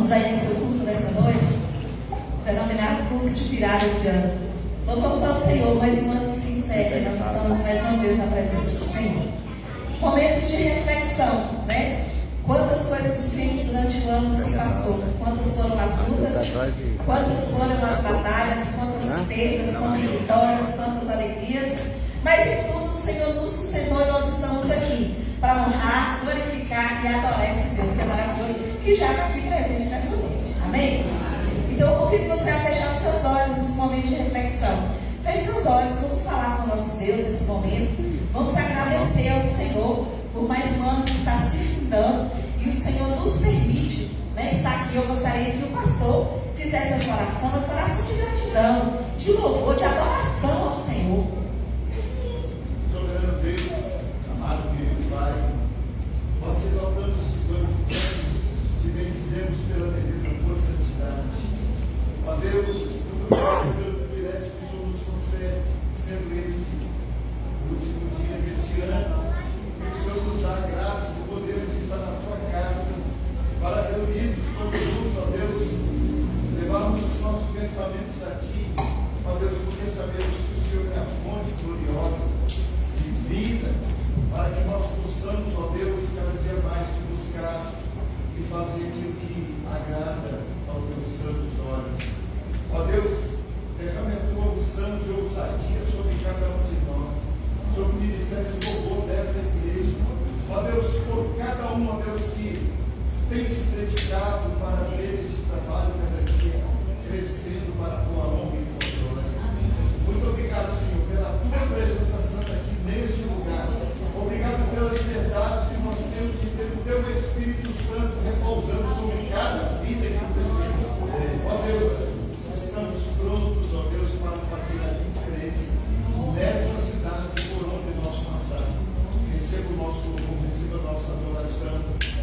Vamos a início ao culto nessa noite, denominado culto de virada de ano. Louvamos ao Senhor mais uma ano sincera, nós estamos mais uma vez na presença do Senhor. Momentos de reflexão, né? Quantas coisas vivemos durante o ano que se passou, quantas foram as lutas, quantas foram as batalhas, quantas perdas, quantas vitórias, quantas alegrias, mas em tudo o Senhor nos sustentou e nós estamos aqui para honrar, glorificar e adorar esse Deus que é maravilhoso, que já está aqui presente nessa noite. Amém? Então eu convido você a fechar os seus olhos nesse momento de reflexão. Feche seus olhos, vamos falar com o nosso Deus nesse momento. Vamos agradecer ao Senhor por mais um ano que está se findando e o Senhor nos permite, né, estar aqui. Eu gostaria que o pastor fizesse essa oração de gratidão, de louvor, de adoração ao Senhor. Soberano Deus, amado querido Pai, nós te exaltamos, te glorificamos, te bendizemos pela beleza da tua santidade. Ó Deus, muito obrigado pelo privilégio que o Senhor nos concede, sendo esse o último dia deste ano, que o Senhor nos dá a graça de podermos estar na tua casa, para reunirmos todos juntos, ó Deus, levarmos os nossos pensamentos a ti, ó Deus, porque sabemos que o Senhor é a fonte gloriosa de vida, para que nós possamos, ó Deus, cada dia mais te buscar e fazer aquilo que agrada aos teus santos olhos. Ó Deus, derrame a tua unção de ousadia sobre cada um de nós, sobre o ministério de louvor dessa igreja. Ó Deus, por cada um, ó Deus, que tem se dedicado para ver esse trabalho cada dia crescendo para a tua honra e tua glória. Muito obrigado, Senhor, pela tua presença santa aqui neste lugar. Obrigado pela liberdade que nós temos de ter o teu Espírito Santo repousando sobre cada vida que presente. Ó Deus, estamos prontos, ó Deus, para fazer a diferença nesta cidade por onde nós passarmos. Receba o nosso louvor, receba a nossa adoração,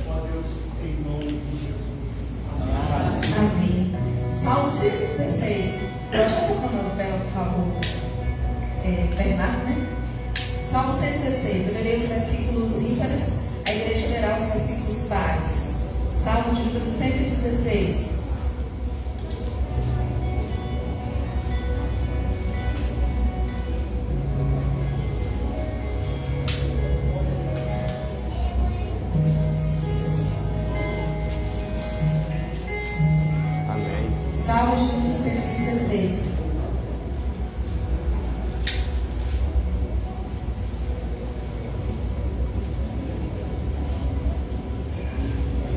ó Deus, em nome de Jesus. Amém. Amém. Salmo 116. Pode falar para nós, Bela, por favor. Bernardo, né? Salmo 116. Eu lerei os versículos ímpares, a igreja lerá os versículos pares. Salmo de número 116. Salmo de número 116.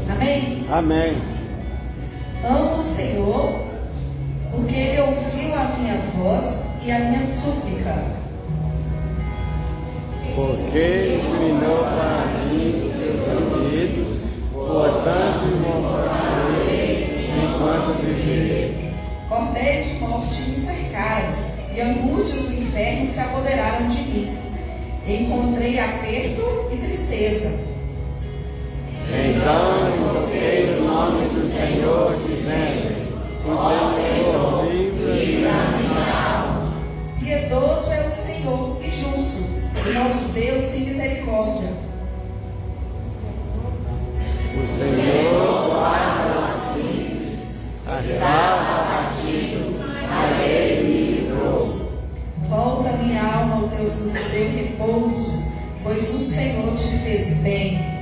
Amém? Amém. Amo o Senhor, porque Ele ouviu a minha voz e a minha súplica. Porque inclinou para mim seus ouvidos, portanto invocarei enquanto viver. Cordéis de morte me cercaram, e angústias do inferno se apoderaram de mim. Encontrei aperto e tristeza. Então invoquei o nome do Senhor, dizendo: ó Senhor, livra a minha alma. Piedoso é o Senhor e justo, o nosso Deus tem misericórdia. O Senhor guarda os filhos, estava abatido, mas Ele me livrou. Volta minha alma ao teu repouso, pois o Senhor te fez bem.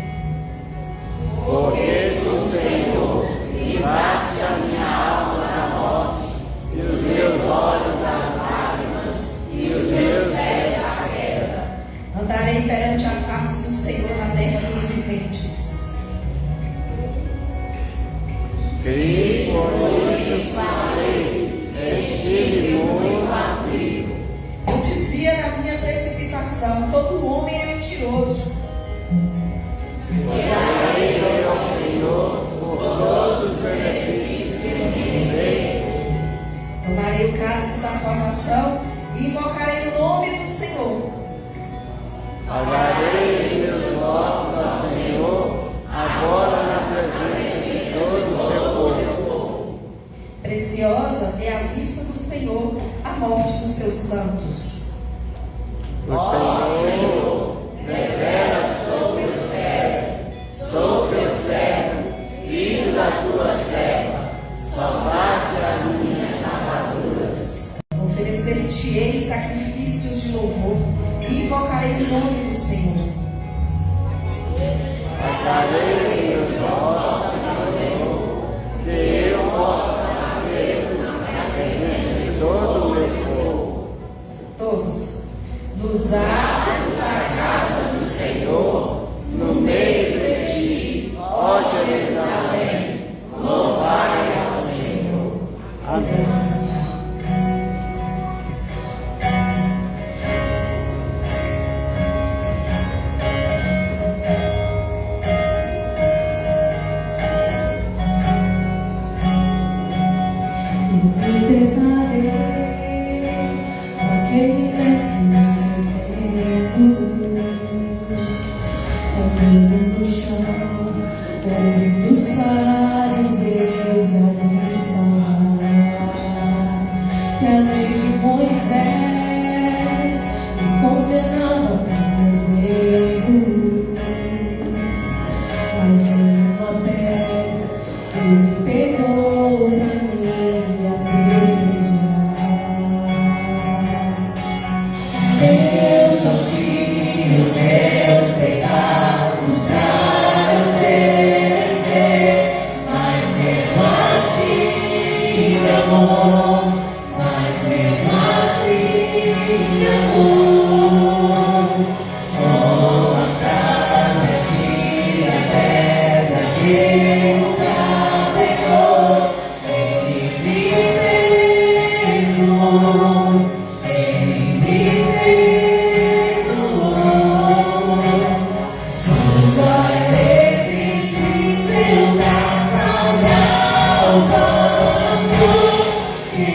Porque do Senhor livraste a minha alma da morte, e os meus olhos das lágrimas, e os meus pés à queda. Andarei perante a face do Senhor na terra dos viventes. Criei, por isso falei, estive muito aflito. Eu dizia na minha precipitação: todo homem é mentiroso. Orarei ao Senhor por todos os benefícios que me dei. Tomarei o cálice da salvação e invocarei o nome do Senhor. Pagarei meus votos ao Senhor, agora na presença de todo o seu povo. Preciosa é a vista do Senhor, a morte dos seus santos. O Senhor revela sobre o céu, sou teu servo, filho da tua serva. Pedir-te-ei sacrifícios de louvor e invocarei o nome do Senhor. Agarrei os ossos do Senhor, que eu possa fazer na presença de todo o meu povo. Todos. Nos atos da casa do Senhor, no meio de ti, ó Jerusalém, louvai ao Senhor. Amém. Que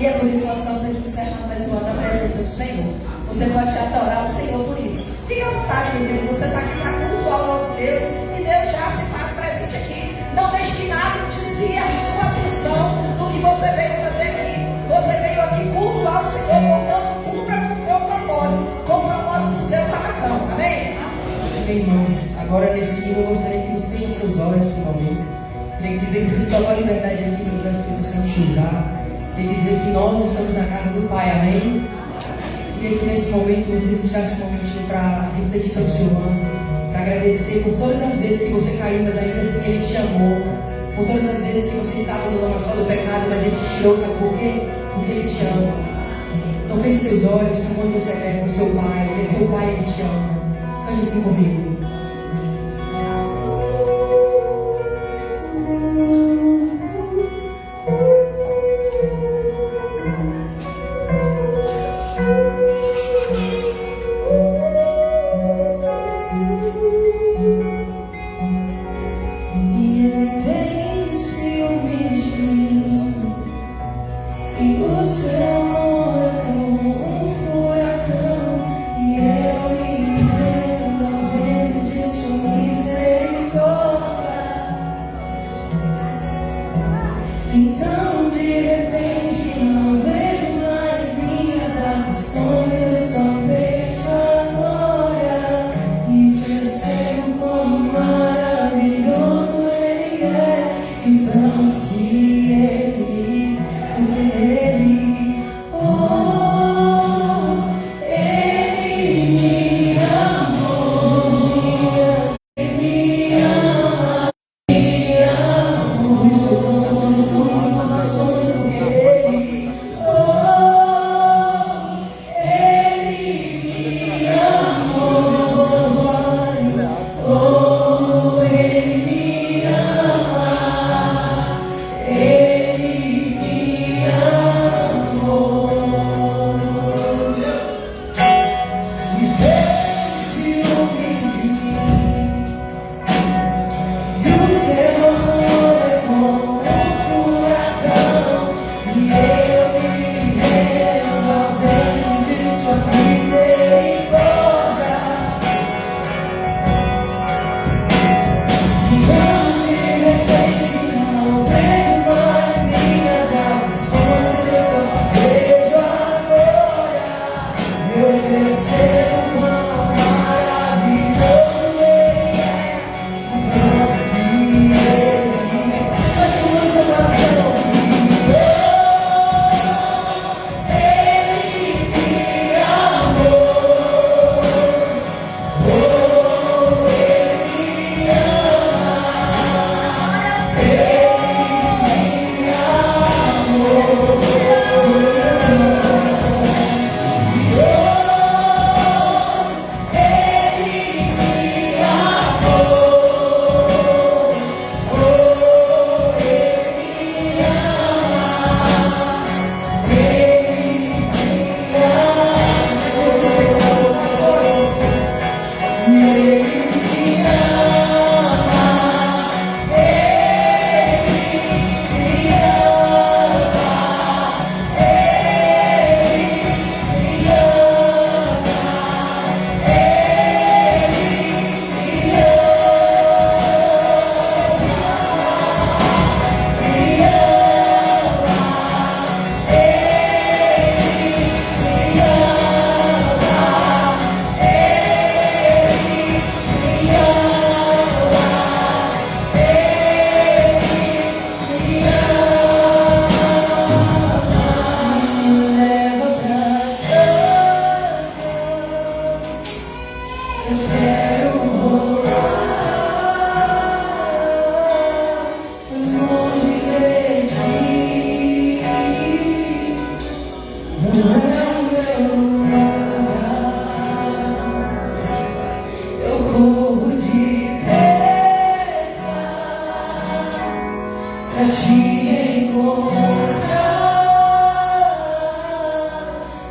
E é por isso que nós estamos aqui encerrando mais um ano na presença do Senhor. Você pode adorar o Senhor por isso. Fique à vontade, meu querido. Você está aqui para cultuar o nosso Deus e Deus já se faz presente aqui. Não deixe que nada desvie a sua atenção do que você veio fazer aqui. Você veio aqui cultuar o Senhor, portanto, cumpra com o seu propósito, com o propósito do seu coração. Amém? Amém, irmãos. Agora, nesse nível, eu gostaria que você feche seus olhos por um momento. Queria dizer que você total liberdade aqui para o Espírito Santo te usar. Queria dizer que nós estamos na casa do Pai. Amém? Queria que nesse momento você deixasse um momentinho para refletir sobre o seu ano, para agradecer por todas as vezes que você caiu, mas ainda assim Ele te amou. Por todas as vezes que você estava no lamaçal do pecado, mas Ele te tirou, sabe por quê? Porque Ele te ama. Então feche seus olhos, chamando você secreto com seu Pai. Ele é seu Pai, Ele te ama. Cante assim comigo.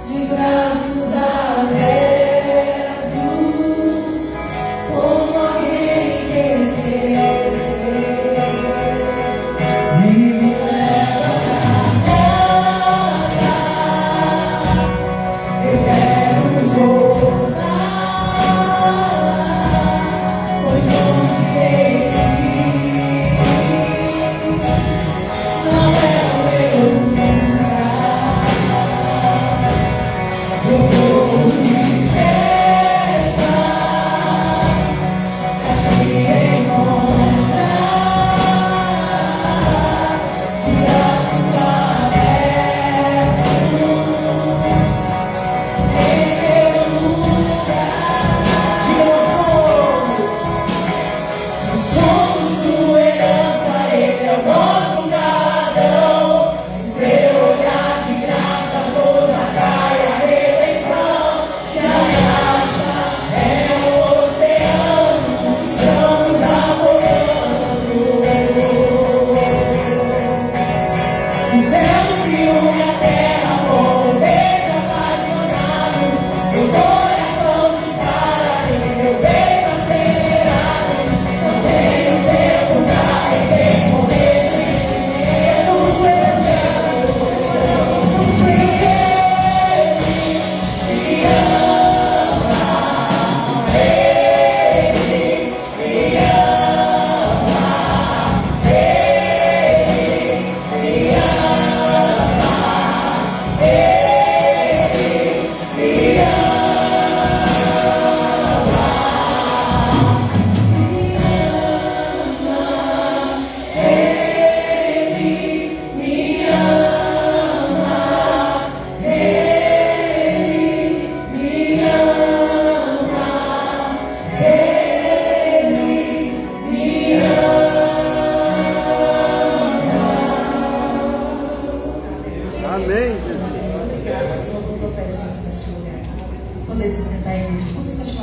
De braços abertos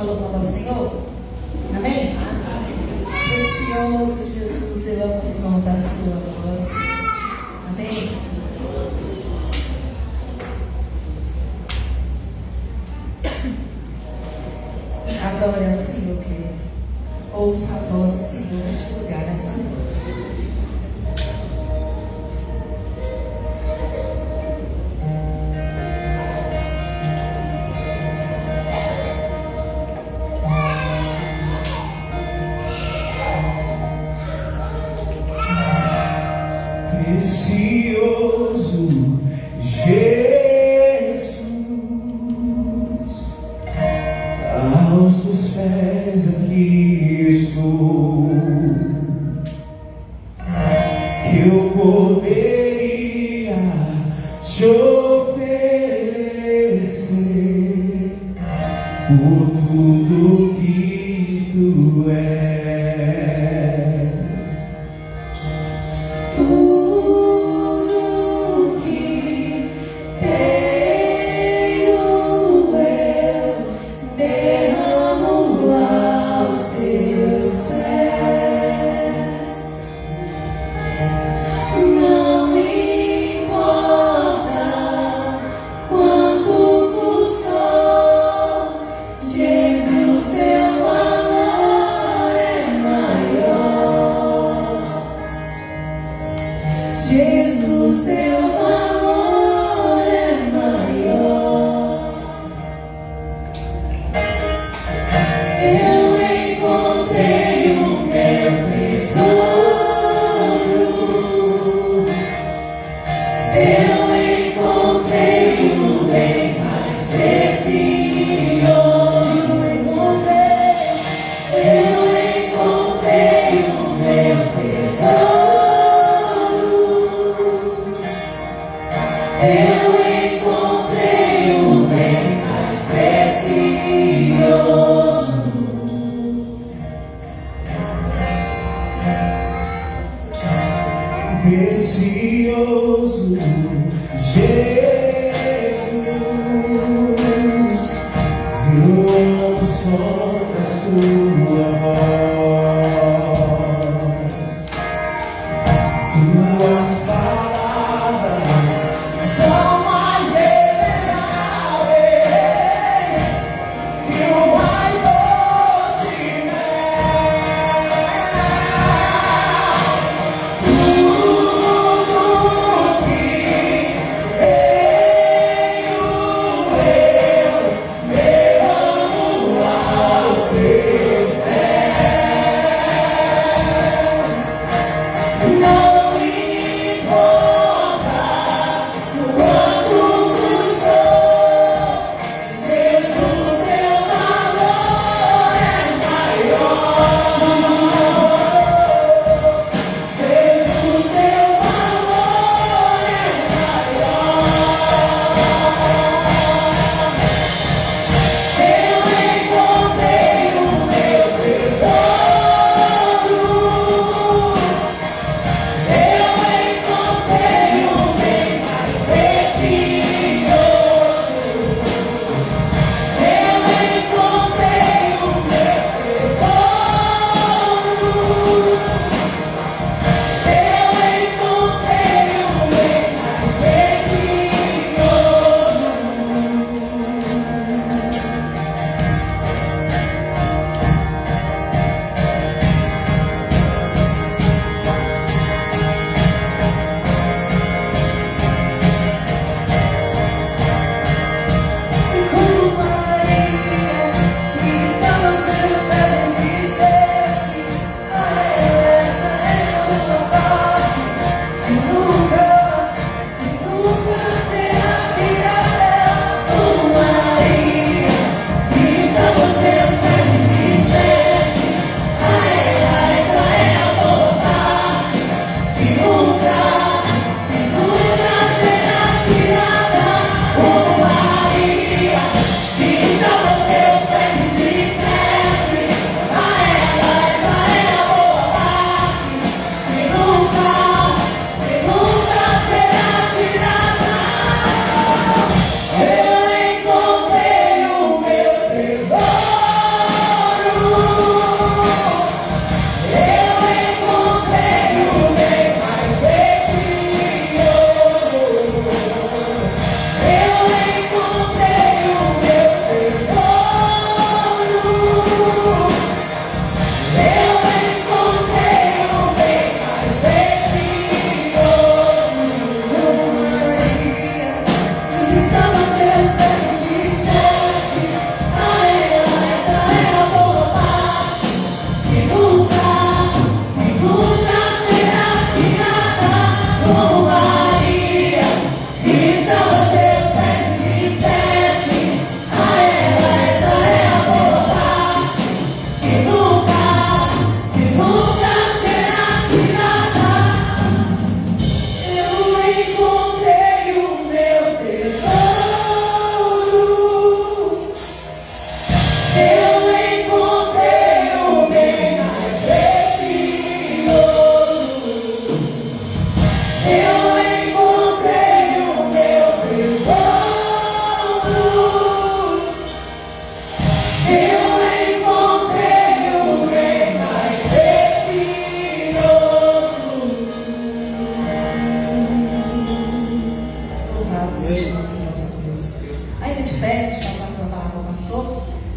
continuar louvando ao Senhor? Amém? Precioso Jesus, eu amo o som da sua voz. Amém? Adore ao Senhor, querido. Ouça a voz do Senhor neste lugar, nessa noite. Precioso Jesus, aos teus pés aqui estou, eu poderia te oferecer por tudo que tu és. Jesus, teu valor é maior. Eu encontrei o meu tesouro. Eu encontrei o bem mais precioso. Eu encontrei o meu tesouro. Eu encontrei o bem mais precioso. Precioso Jesus, eu amo o som da sua voz. Tuas palavras são mais desejáveis que o mais doce mel. Tudo que tenho eu derramo aos teus pés.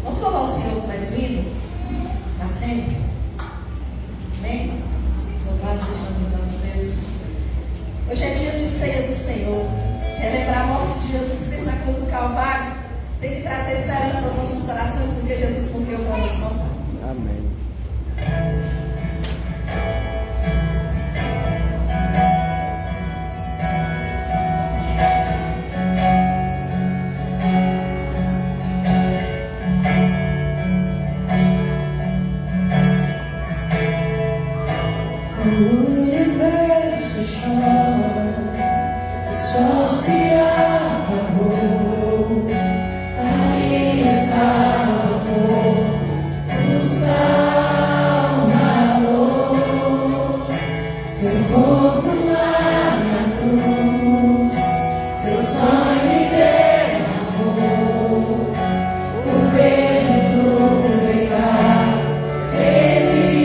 Vamos louvar o Senhor com mais lindo? Para sempre. Amém? Louvado seja o nome de nosso Deus. Hoje é dia de ceia do Senhor. Relembrar a morte de Jesus Cristo na cruz do Calvário tem que trazer esperança aos nossos corações, porque Jesus morreu para nos salvar. Amém. O universo chora, o sol se apagou, aí estava o Salvador, seu corpo lá na cruz, seu sangue derramou, o peso do pecado, ele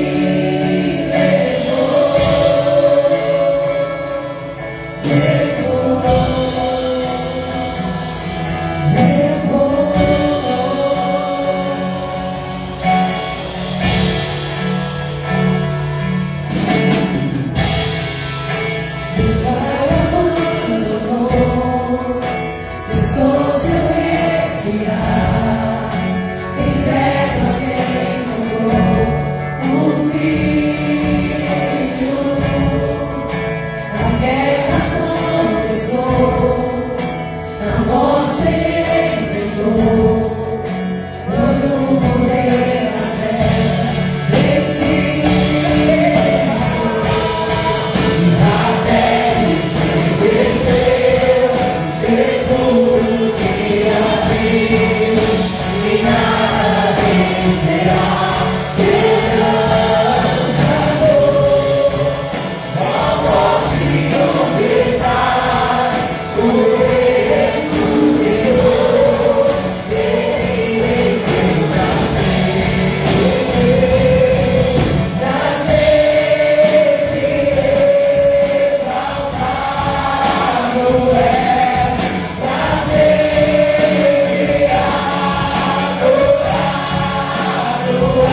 Oh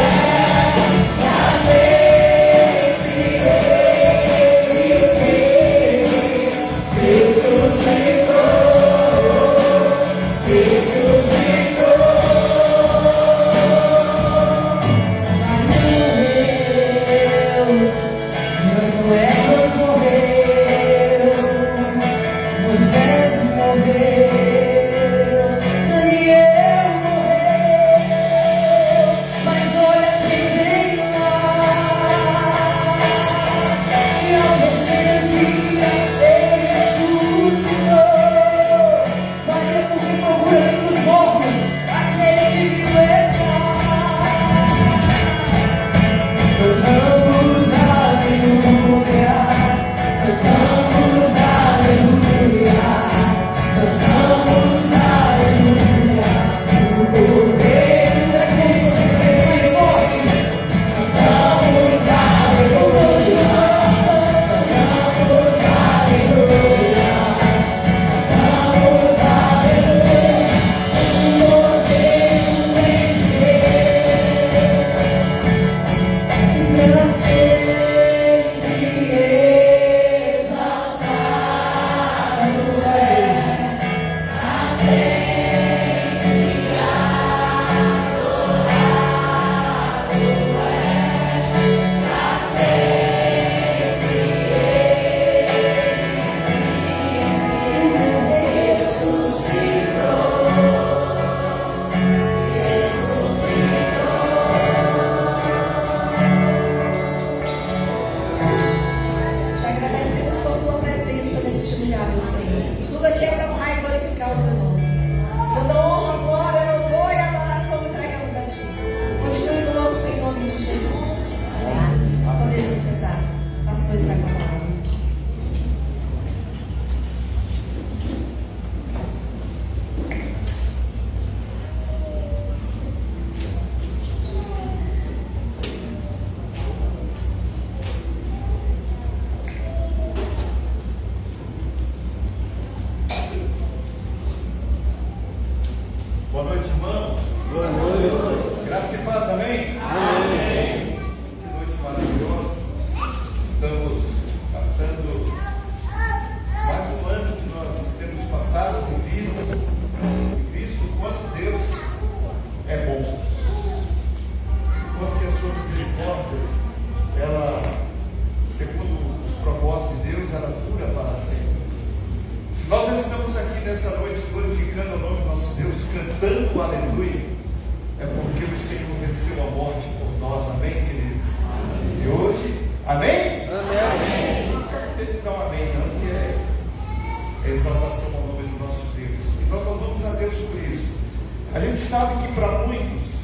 sabe que para muitos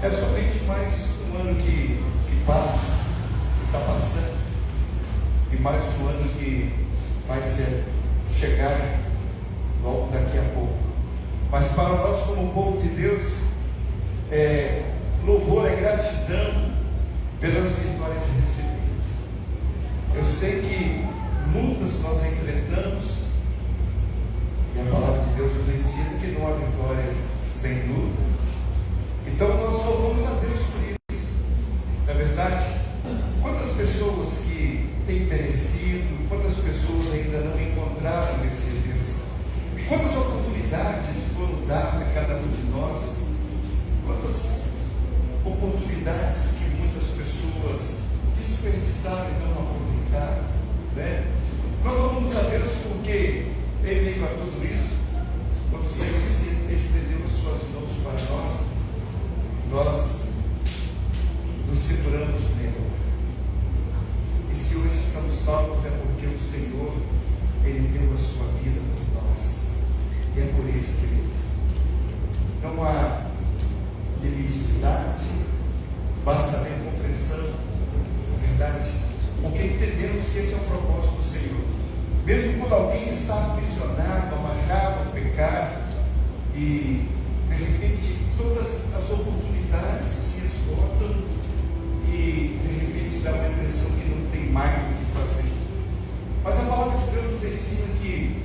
é somente mais um ano que passa, que está passando, e mais um ano que vai chegar logo daqui a pouco. Mas para nós, como povo de Deus, louvor é gratidão pelas vitórias recebidas. Eu sei que lutas nós enfrentamos, e a palavra de Deus nos ensina que não há vitórias sem luta. Então nós louvamos a Deus por isso. Na verdade, quantas pessoas que têm perecido, quantas pessoas ainda não encontraram esse Deus, quantas oportunidades foram dadas a cada um de nós, quantas oportunidades que muitas pessoas desperdiçaram e não aproveitaram, né? Nós louvamos a Deus porque em meio a tudo isso, quando o Senhor estendeu as suas mãos para nós nos seguramos nele. E se hoje estamos salvos é porque o Senhor, Ele deu a sua vida por nós. E é por isso, queridos, não há limite de idade, basta ter compreensão, na verdade, porque entendemos que esse é o propósito do Senhor. Mesmo quando alguém está aprisionado, amarrado ao pecado, e de repente todas as oportunidades se esgotam, e de repente dá uma impressão que não tem mais o que fazer. Mas a palavra de Deus nos ensina que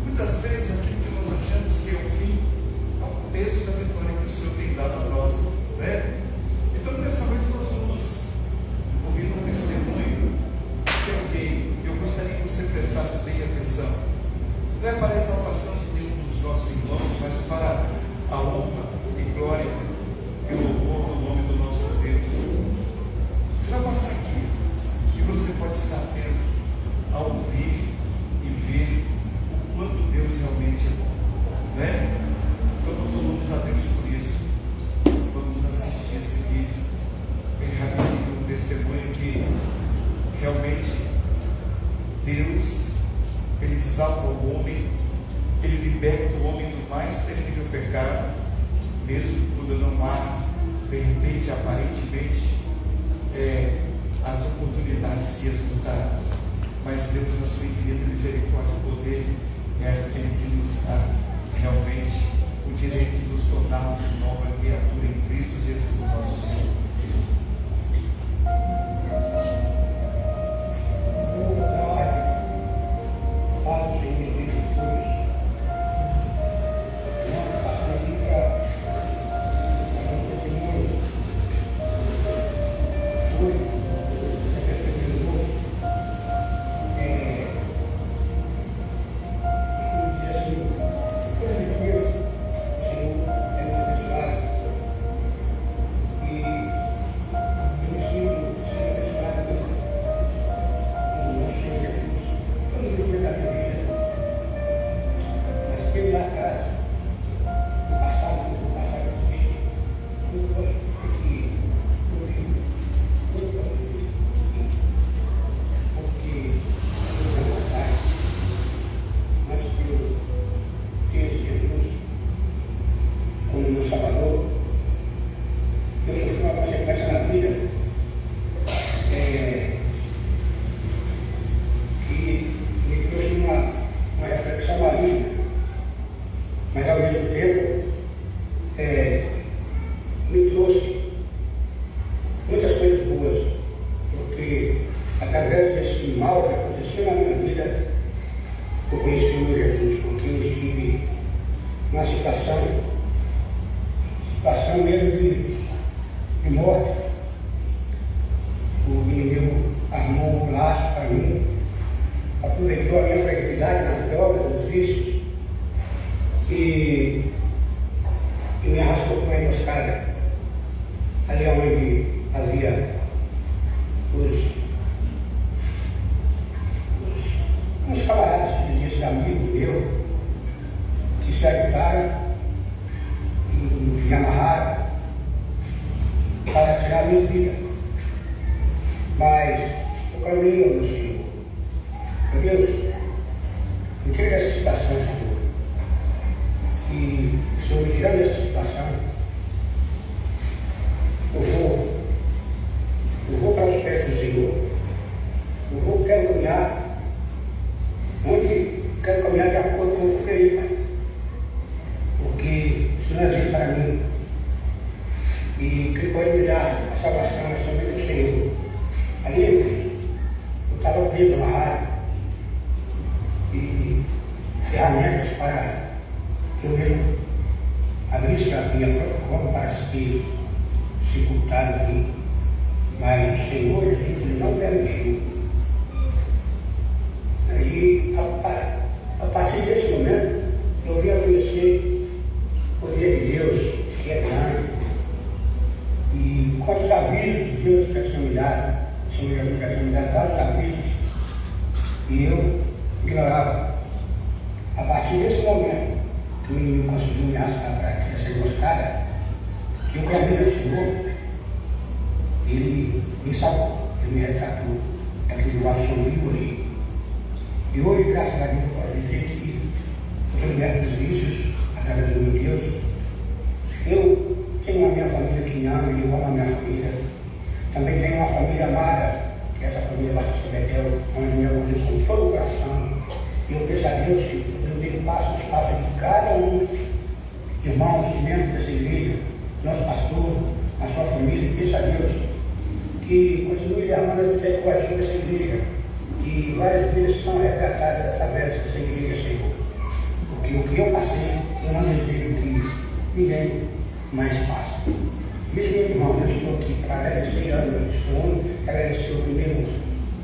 muitas vezes aquilo que nós achamos que é o fim, é o preço da vitória que o Senhor tem dado a nós, né? Então nessa noite nós vamos ouvir um testemunho que é alguém. Eu gostaria que você prestasse bem atenção. Não é para a exaltação de nenhum dos nossos irmãos, mas para a honra e glória e louvor do nome do nosso Deus. Já passar aqui, e você pode estar atento a ouvir e ver o quanto Deus realmente é bom, né? Então nós louvamos a Deus por isso. Vamos assistir esse vídeo bem rapidinho, um testemunho que realmente Deus, Ele salva o homem, Ele liberta o homem do mais terrível pecado, mesmo quando não há, de repente, aparentemente, as oportunidades se esgotaram. Mas Deus, na sua infinita misericórdia e poder, é aquele que nos dá realmente o direito de nos tornarmos nova criatura em Cristo Jesus, o nosso Senhor. E o Senhor me tirando dessa situação, E que pode me dar a salvação é somente o Senhor. Ali, eu estava ouvindo uma rádio e ferramentas para que eu mesmo abrisse a minha própria conta para ser sepultado aqui. Mas o Senhor, ele não permitiu. Aí, a partir desse momento, eu vim a conhecer o poder de Deus, que é grande. E quantos avisos de Deus que tinha me dado, o Senhor já tinha me dado vários avisos, e eu ignorava. A partir desse momento, que o inimigo conseguiu me arrastar para essa emboscada, que eu caminho do Senhor, ele me salvou, ele me resgatou daquele lugar sombrio ali. E hoje, graças a Deus, eu posso dizer que eu sou liberto dos vícios, através do meu Deus. Eu tenho a minha família que me ama e eu amo a minha família. Também tenho uma família amada, que é essa família Batista Betel, onde me acolheu com todo o coração. E eu peço a Deus que eu dê passo os passos de cada um dos irmãos, membros dessa igreja, nosso pastor, a sua família, e peço a Deus que continue derramando a misericórdia dessa igreja, que várias vidas são resgatadas através dessa igreja, Senhor. Porque o que eu passei, eu não desejo que ninguém mais passe. Isso, meu irmão, eu estou aqui para agradecer a Deus, agradecer o primeiro,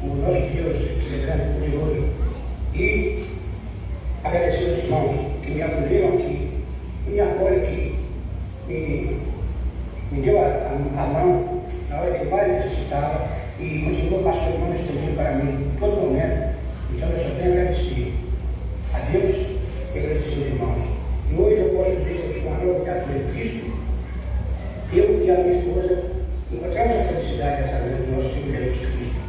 o nosso Deus, que é grande e poderoso, e agradecer aos irmãos que me acolheram aqui, que me acolhem aqui, me deu a mão na hora que mais necessitava e continuou passando a mão estendida para mim em todo momento. Então eu só tenho a agradecer a Deus e agradecer aos irmãos. E hoje eu posso dizer que eu sou uma novidade de Cristo. Eu e a minha esposa encontramos a felicidade através do nosso Senhor Jesus Cristo,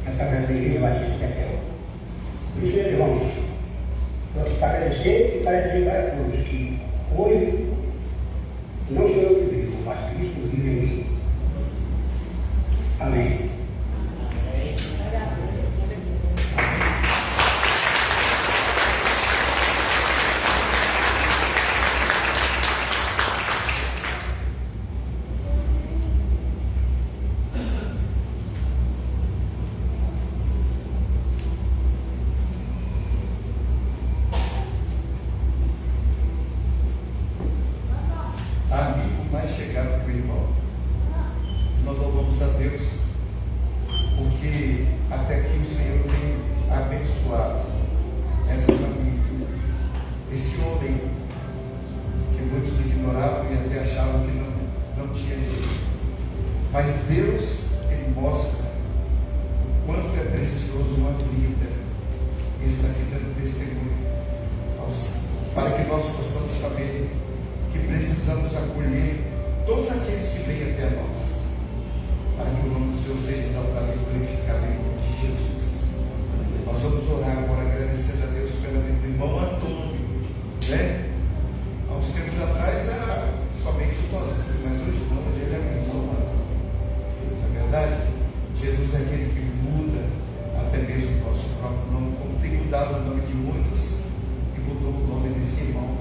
através da Igreja Batista Betel. Por isso, meus irmãos, estou aqui para agradecer e para dizer para todos que hoje não sou eu que vivo, mas Cristo vive em mim. Amém. Amigo mais chegado que o irmão. Nós louvamos a Deus porque até aqui o Senhor tem abençoado essa família, esse homem que muitos ignoravam e até achavam que não tinha jeito. Mas Deus, Ele mostra o quanto é precioso uma vida. Ele está aqui dando testemunho para que nós possamos saber que precisamos acolher todos aqueles que vêm até nós, para que o nome do Senhor seja exaltado e glorificado em nome de Jesus. Nós vamos orar agora, agradecendo a Deus pela vida do irmão Antônio, né? Há uns tempos atrás era somente o Tozinho, mas hoje não, hoje ele é o irmão Antônio. Na verdade, Jesus é aquele que muda até mesmo o nosso próprio nome, como tem mudado o nome de muitos, e mudou o nome desse irmão,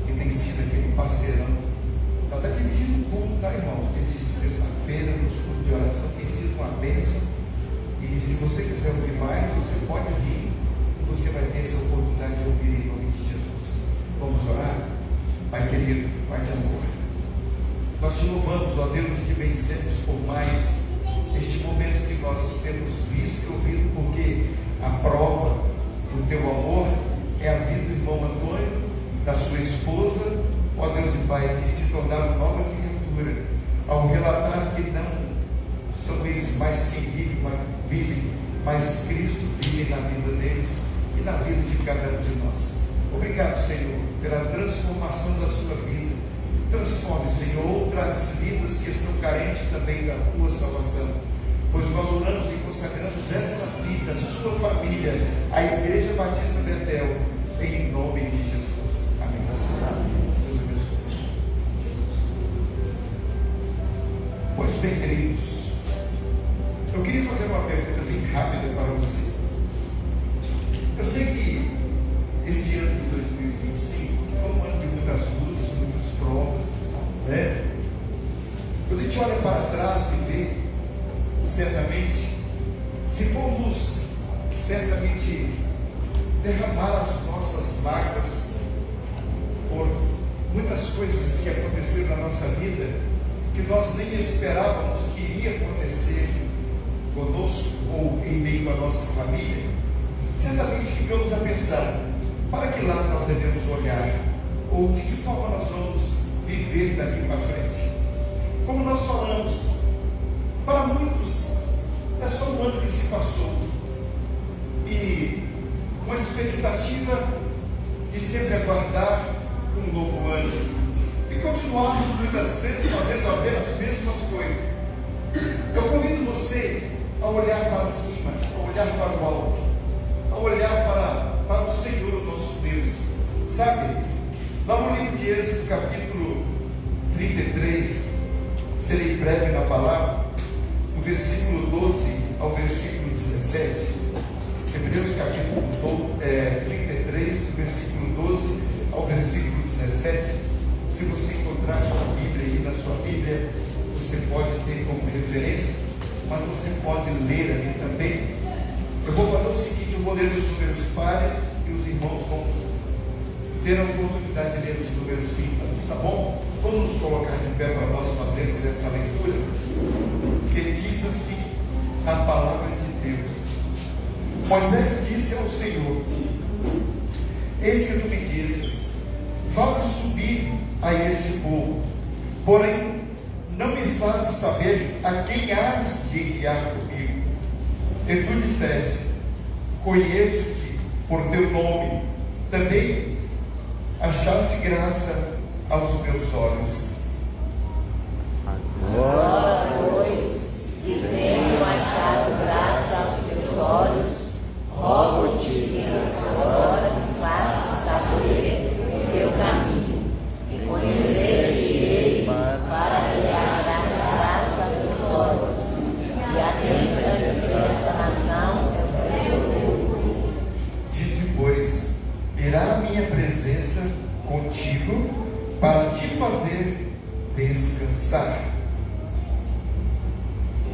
que tem sido aquele parceirão. Ela está dirigindo o culto, tá, irmãos? Desde sexta-feira, nos cultos de oração, tem sido uma bênção. E se você quiser ouvir mais, você pode vir, e você vai ter essa oportunidade de ouvir em nome de Jesus. Vamos orar? Pai querido, Pai de amor, nós te louvamos, ó Deus, e te bendizemos por mais este momento que nós temos visto e ouvido, porque a prova do teu amor é a vida do irmão Antônio, da sua esposa, ó Deus e Pai, que se tornaram nova criatura, ao relatar que não são eles mais quem vivem, mas Cristo vive na vida deles e na vida de cada um de nós. Obrigado, Senhor, pela transformação da sua vida. Transforme, Senhor, outras vidas que estão carentes também da tua salvação, pois nós oramos e consagramos essa vida, a sua família, a Igreja Batista Betel, em nome de Jesus. Amém. Deus abençoe. Pois bem, queridos, eu queria fazer uma pergunta bem rápida para você. Eu sei que esse ano de 2025 foi um ano de muitas lutas, muitas provas, né? Quando a gente olha para trás e vê, certamente, se formos certamente derramar as nossas mágoas por muitas coisas que aconteceram na nossa vida, que nós nem esperávamos que iria acontecer conosco ou em meio à nossa família, certamente ficamos a pensar, para que lado nós devemos olhar, ou de que forma nós vamos viver daqui para frente. Como nós falamos, para muitos é só um ano que se passou, e uma expectativa de sempre aguardar um novo ano, e continuarmos muitas vezes fazendo as mesmas coisas. Eu convido você a olhar para cima, a olhar para o alto, a olhar para o Senhor nosso Deus. Sabe, lá no livro de Êxodo, capítulo 33, serei breve na palavra, no versículo 12 ao versículo 17. Hebreus capítulo 33, do versículo 12 ao versículo 17. Se você encontrar sua Bíblia aí na sua Bíblia, você pode ter como referência, mas você pode ler ali também. Eu vou fazer o seguinte, eu vou ler os números pares e os irmãos vão ter a oportunidade de ler os números ímpares, tá bom? Vamos nos colocar de pé para nós fazermos essa leitura, que diz assim a palavra de Deus. Moisés disse ao Senhor: eis que tu me dizes, faze subir a este povo, porém não me fazes saber a quem hás de enviar comigo. E tu disseste: conheço-te por teu nome, também achaste graça aos meus olhos. Agora, pois, se tenho achado graça aos teus olhos, rogo-te que agora me faças saber o teu caminho, e conhecer-te-ei para que haja graça aos teus olhos, e atenta que esta nação é o teu povo. Dize, pois, virá a minha presença contigo para te fazer descansar.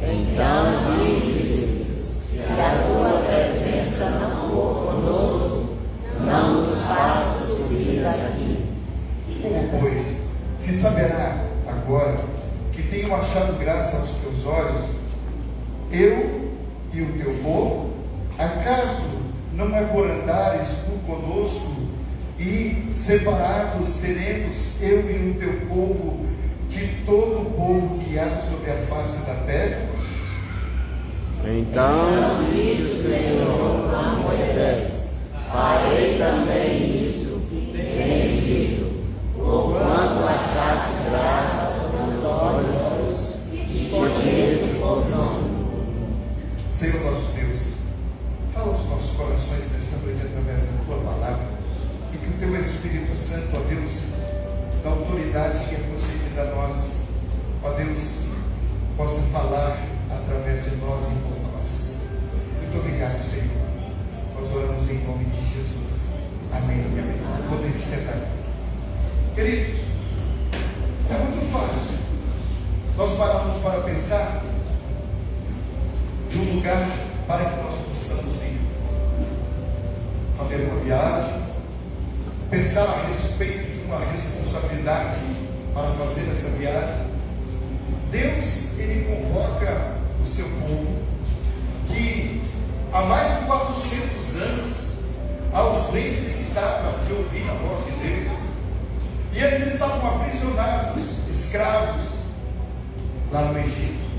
Então dizes: se a tua presença não for conosco, não nos faças subir daqui. Como, pois, se saberá agora que tenho achado graça aos teus olhos, eu e o teu povo, acaso não é por andares tu conosco, e separados seremos eu e o teu povo de todo o povo que há sobre a face da terra? Então disse o Senhor a Moisés: farei também isso que tens dito, porquanto achaste graça aos meus olhos, e te conheço por nome. Senhor nosso Deus, fala aos nossos corações nessa noite através da tua palavra, e que o teu Espírito Santo, ó Deus, da autoridade que é concedida a nós, ó Deus, possa falar através de nós e por nós. Muito obrigado, Senhor. Nós oramos em nome de Jesus. Amém. Amém. Podem se sentar. Queridos, é muito fácil nós pararmos para pensar de um lugar para que nós possamos ir, fazer uma viagem, pensar a respeito de uma responsabilidade para fazer essa viagem. Deus, Ele convoca o seu povo, que há mais de 400 anos a ausência estava de ouvir a voz de Deus, e eles estavam aprisionados, escravos, lá no Egito.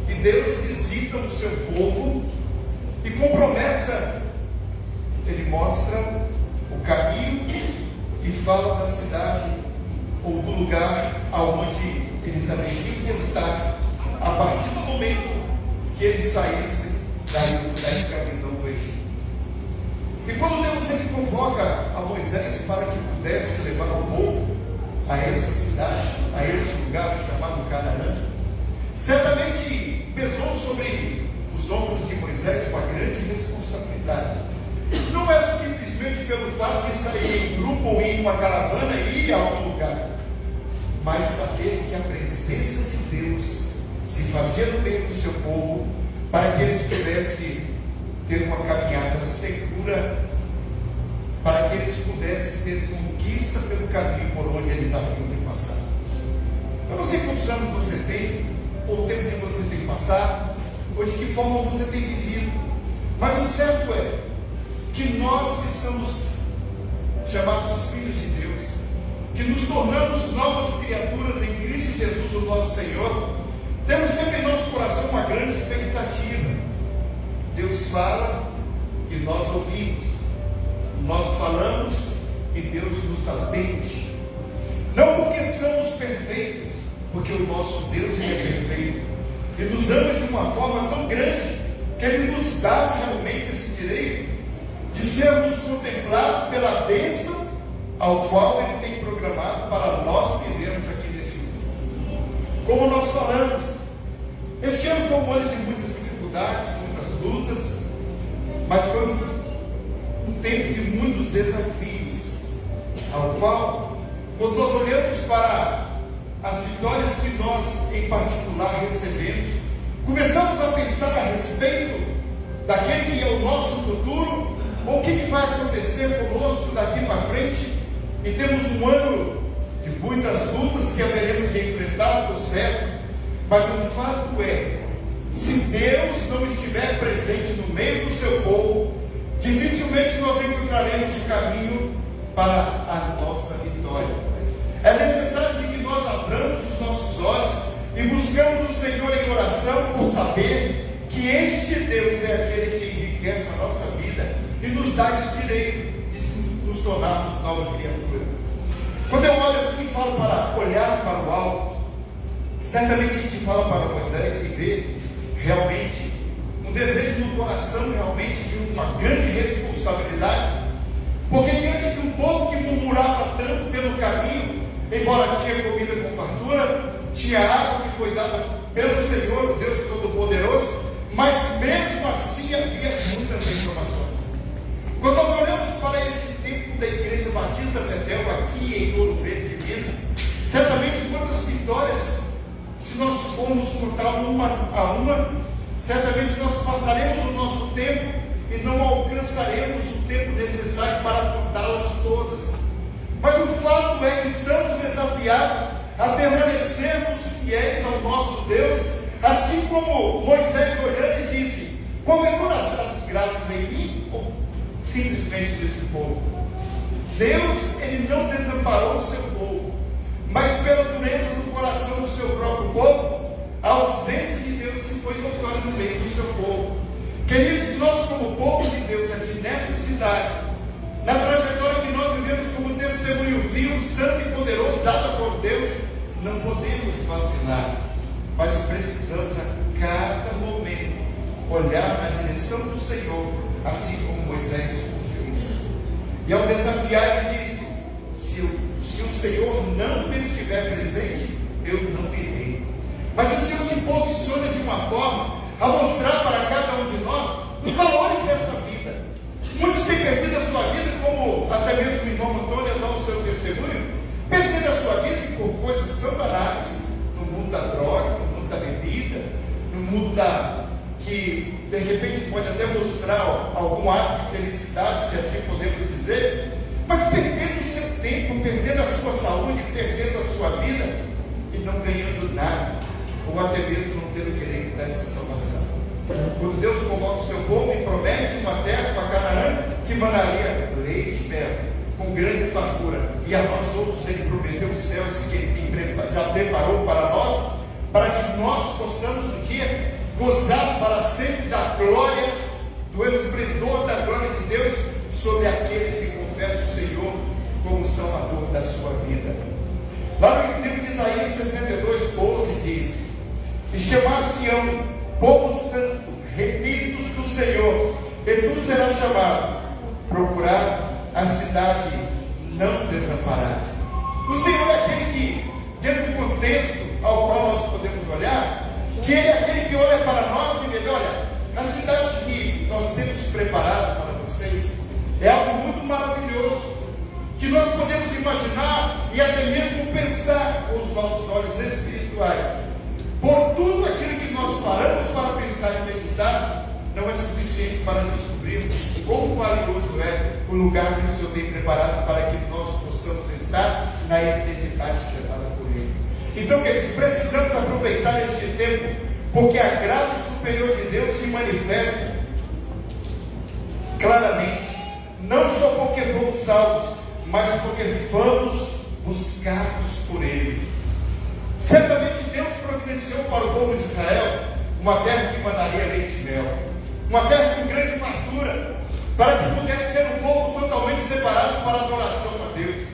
E Deus visita o seu povo, e com promessa, Ele mostra o caminho e fala da cidade ou do lugar aonde eles haveriam de estar a partir do momento que eles saíssem da escravidão do Egito. E quando Deus ele convoca a Moisés para que pudesse levar o povo a essa cidade, a este lugar chamado Canaã, certamente pesou sobre os ombros de Moisés uma grande responsabilidade. Não é simplesmente pelo fato de sair em grupo ou em uma caravana e ir a um lugar, mas saber que a presença presença de Deus se fazer no meio do seu povo, para que eles pudessem ter uma caminhada segura, para que eles pudessem ter conquista pelo caminho por onde eles haviam de passar. Eu não sei quantos anos você tem, ou o tempo que você tem passado, ou de que forma você tem vivido, mas o certo é que nós que somos chamados filhos de Deus, que nos tornamos novas criaturas em Cristo Jesus, o nosso Senhor, temos sempre em nosso coração uma grande expectativa. Deus fala e nós ouvimos, nós falamos e Deus nos atende, não porque somos perfeitos, porque o nosso Deus ele é perfeito e nos ama de uma forma tão grande que Ele nos dá realmente esse direito de sermos contemplados pela bênção ao qual Ele tem programado para nós vivermos aqui neste mundo. Como nós falamos, este ano foi um ano de muitas dificuldades, muitas lutas, mas foi um tempo de muitos desafios, ao qual, quando nós olhamos para as vitórias que nós, em particular, recebemos, começamos a pensar a respeito daquele que é o nosso futuro, ou o que vai acontecer conosco daqui para frente, e temos um ano de muitas lutas que haveremos de enfrentar, por certo, mas o fato é, se Deus não estiver presente no meio do seu povo, dificilmente nós encontraremos o caminho para a nossa vitória. É necessário de que nós abramos os nossos olhos e buscamos o Senhor em oração, por saber que este Deus é aquele que enriquece a nossa vida e nos dá esse direito de nos tornarmos nova criatura. Quando eu olho assim e falo para olhar para o alto, certamente a gente fala para Moisés e vê realmente um desejo no coração, realmente de uma grande responsabilidade, porque diante de um povo que murmurava tanto pelo caminho, embora tinha comida com fartura, tinha água que foi dada pelo Senhor, o Deus Todo-Poderoso, mas mesmo assim havia muitas reclamações. Quando nós olhamos para este tempo da Igreja Batista Betel, aqui em Ouro Verde, Minas, certamente quantas vitórias, se nós formos contar uma a uma, certamente nós passaremos o nosso tempo e não alcançaremos o tempo necessário para contá-las todas. Mas o fato é que somos desafiados a permanecermos fiéis ao nosso Deus, assim como Moisés olhando e disse: porventura achaste graças em mim, ou simplesmente desse povo? Deus, Ele não desamparou o seu povo, mas pela dureza do coração do seu próprio povo, a ausência de Deus se foi notória no meio do seu povo. Queridos, nós como povo de Deus aqui nessa cidade, na trajetória que nós vivemos como testemunho vivo, santo e poderoso, dado por Deus, não podemos vacilar, mas precisamos a cada momento olhar na direção do Senhor, assim como Moisés o fez. E ao desafiar, ele disse: se o Senhor não estiver presente, eu não irei. Mas o Senhor se posiciona de uma forma a mostrar para cada um de nós os valores dessa vida. Muitos têm perdido a sua vida, como até mesmo o irmão Antônio dá o seu testemunho, perdendo a sua vida por coisas tão banais, no mundo da droga, no mundo da bebida, no mundo que de repente pode até mostrar algum ato de felicidade, se assim podemos dizer, mas perdendo o seu tempo, perdendo a sua saúde, perdendo a sua vida e não ganhando nada, ou até mesmo não tendo direito dessa salvação. Quando Deus coloca o seu povo e promete uma terra para Canaã que manaria leite e mel, com grande fartura, e a nós outros Ele prometeu os céus que Ele já preparou para nós, para que nós possamos um dia gozar para sempre da glória, do esplendor da glória de Deus sobre aqueles que confessam o Senhor como Salvador da sua vida. Lá no livro de Isaías 62:12 diz: e chamar-se-ão povo santo, remidos do Senhor, e tu serás chamado, procurar a cidade não desamparada. O Senhor é aquele que, dentro do contexto ao qual nós podemos olhar, que Ele é aquele que olha para nós e diz: olha, a cidade que nós temos preparado para vocês é algo muito maravilhoso, que nós podemos imaginar e até mesmo pensar com os nossos olhos espirituais. espirituais. Por tudo aquilo que nós paramos para pensar e meditar, não é suficiente para descobrirmos quão valioso é o lugar que o Senhor tem preparado para que nós possamos estar na eternidade gerada por Ele. Então, queridos, precisamos aproveitar este tempo, porque a graça superior de Deus se manifesta claramente, não só porque fomos salvos, mas porque fomos buscados por Ele. Certamente Deus providenciou para o povo de Israel uma terra que mandaria leite e mel, uma terra com grande fartura, para que pudesse ser um povo totalmente separado para a adoração a Deus.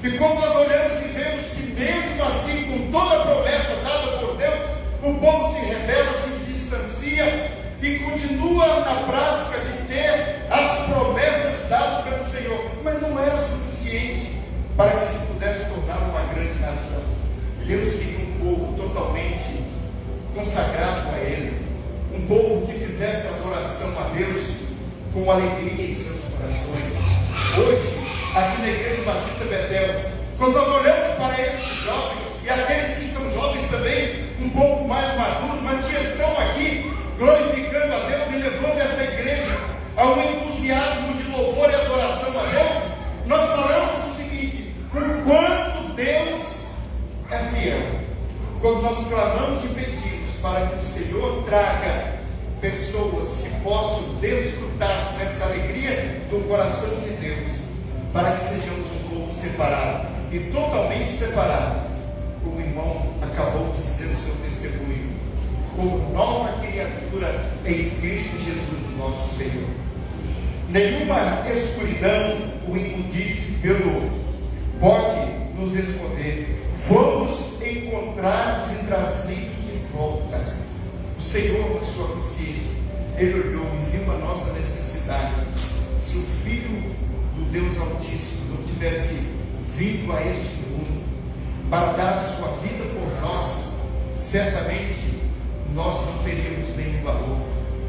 E quando nós olhamos e vemos que mesmo assim, com toda a promessa dada por Deus, o povo se rebela, se distancia e continua na prática de ter as promessas dadas pelo Senhor, mas não era suficiente para que se pudesse tornar uma grande nação. Deus queria um povo totalmente consagrado a Ele, um povo que fizesse adoração a Deus com alegria em seus corações. Hoje, aqui na Igreja Batista Betel, quando nós olhamos para esses jovens e aqueles que são jovens também, um pouco mais maduros, mas que estão aqui glorificando a Deus e levando essa igreja a um entusiasmo de louvor e adoração a Deus, nós falamos o seguinte: o quanto Deus é fiel. Quando nós clamamos e pedimos para que o Senhor traga pessoas que possam desfrutar dessa alegria do coração de Deus, para que sejamos um povo separado e totalmente separado, como o irmão acabou de dizer no seu testemunho, como nova criatura em Cristo Jesus, o nosso Senhor. Nenhuma escuridão ou imundice pode nos esconder. Fomos encontrados e trazidos de volta. O Senhor, na sua consciência, Ele olhou e viu a nossa necessidade. Se o Filho do Deus Altíssimo não tivesse vindo a este mundo para dar a sua vida por nós, certamente nós não teríamos nenhum valor,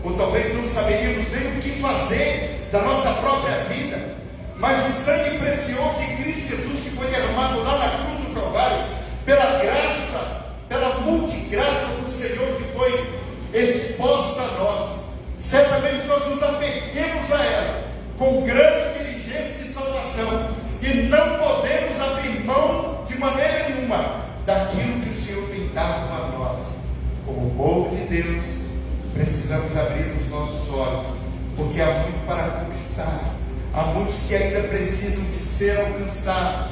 ou talvez não saberíamos nem o que fazer da nossa própria vida. Mas o sangue precioso de Cristo Jesus, que foi derramado lá na cruz do Calvário, pela graça, pela multigraça do Senhor que foi exposta a nós, certamente nós nos apeguemos a ela com grande diligência de salvação, e não podemos abrir mão de maneira nenhuma daquilo que o Senhor tem dado a nós. Como povo de Deus, precisamos abrir os nossos olhos, porque há muito para conquistar, há muitos que ainda precisam de ser alcançados,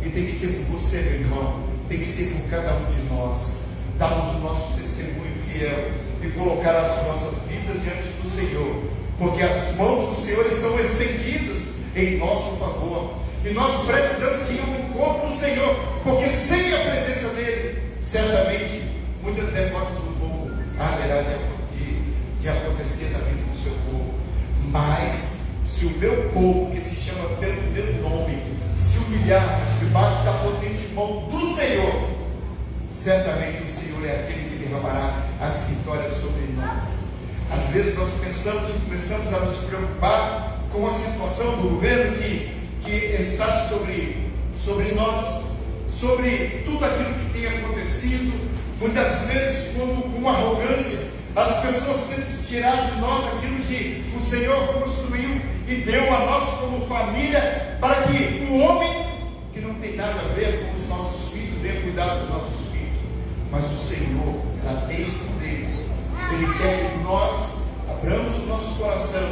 e tem que ser por você, meu irmão, tem que ser por cada um de nós, darmos o nosso testemunho fiel e colocar as nossas vidas diante do Senhor, porque as mãos do Senhor estão estendidas em nosso favor, e nós precisamos de ir ao encontro do Senhor, porque sem a presença dele, certamente muitas derrotas do povo haverá de acontecer na vida do seu povo. Mas se o meu povo, que se chama pelo meu nome, se humilhar debaixo da potente mão do Senhor, certamente o Senhor é aquele que derramará as vitórias sobre nós. Às vezes nós pensamos e começamos a nos preocupar com a situação do governo que está sobre nós, sobre tudo aquilo que tem acontecido. Muitas vezes, com arrogância, as pessoas tentam tirar de nós aquilo que o Senhor construiu e deu a nós como família, para que o homem, que não tem nada a ver com os nossos filhos, venha cuidar dos nossos filhos. Mas o Senhor, pela bênção dele, Ele quer que nós abramos o nosso coração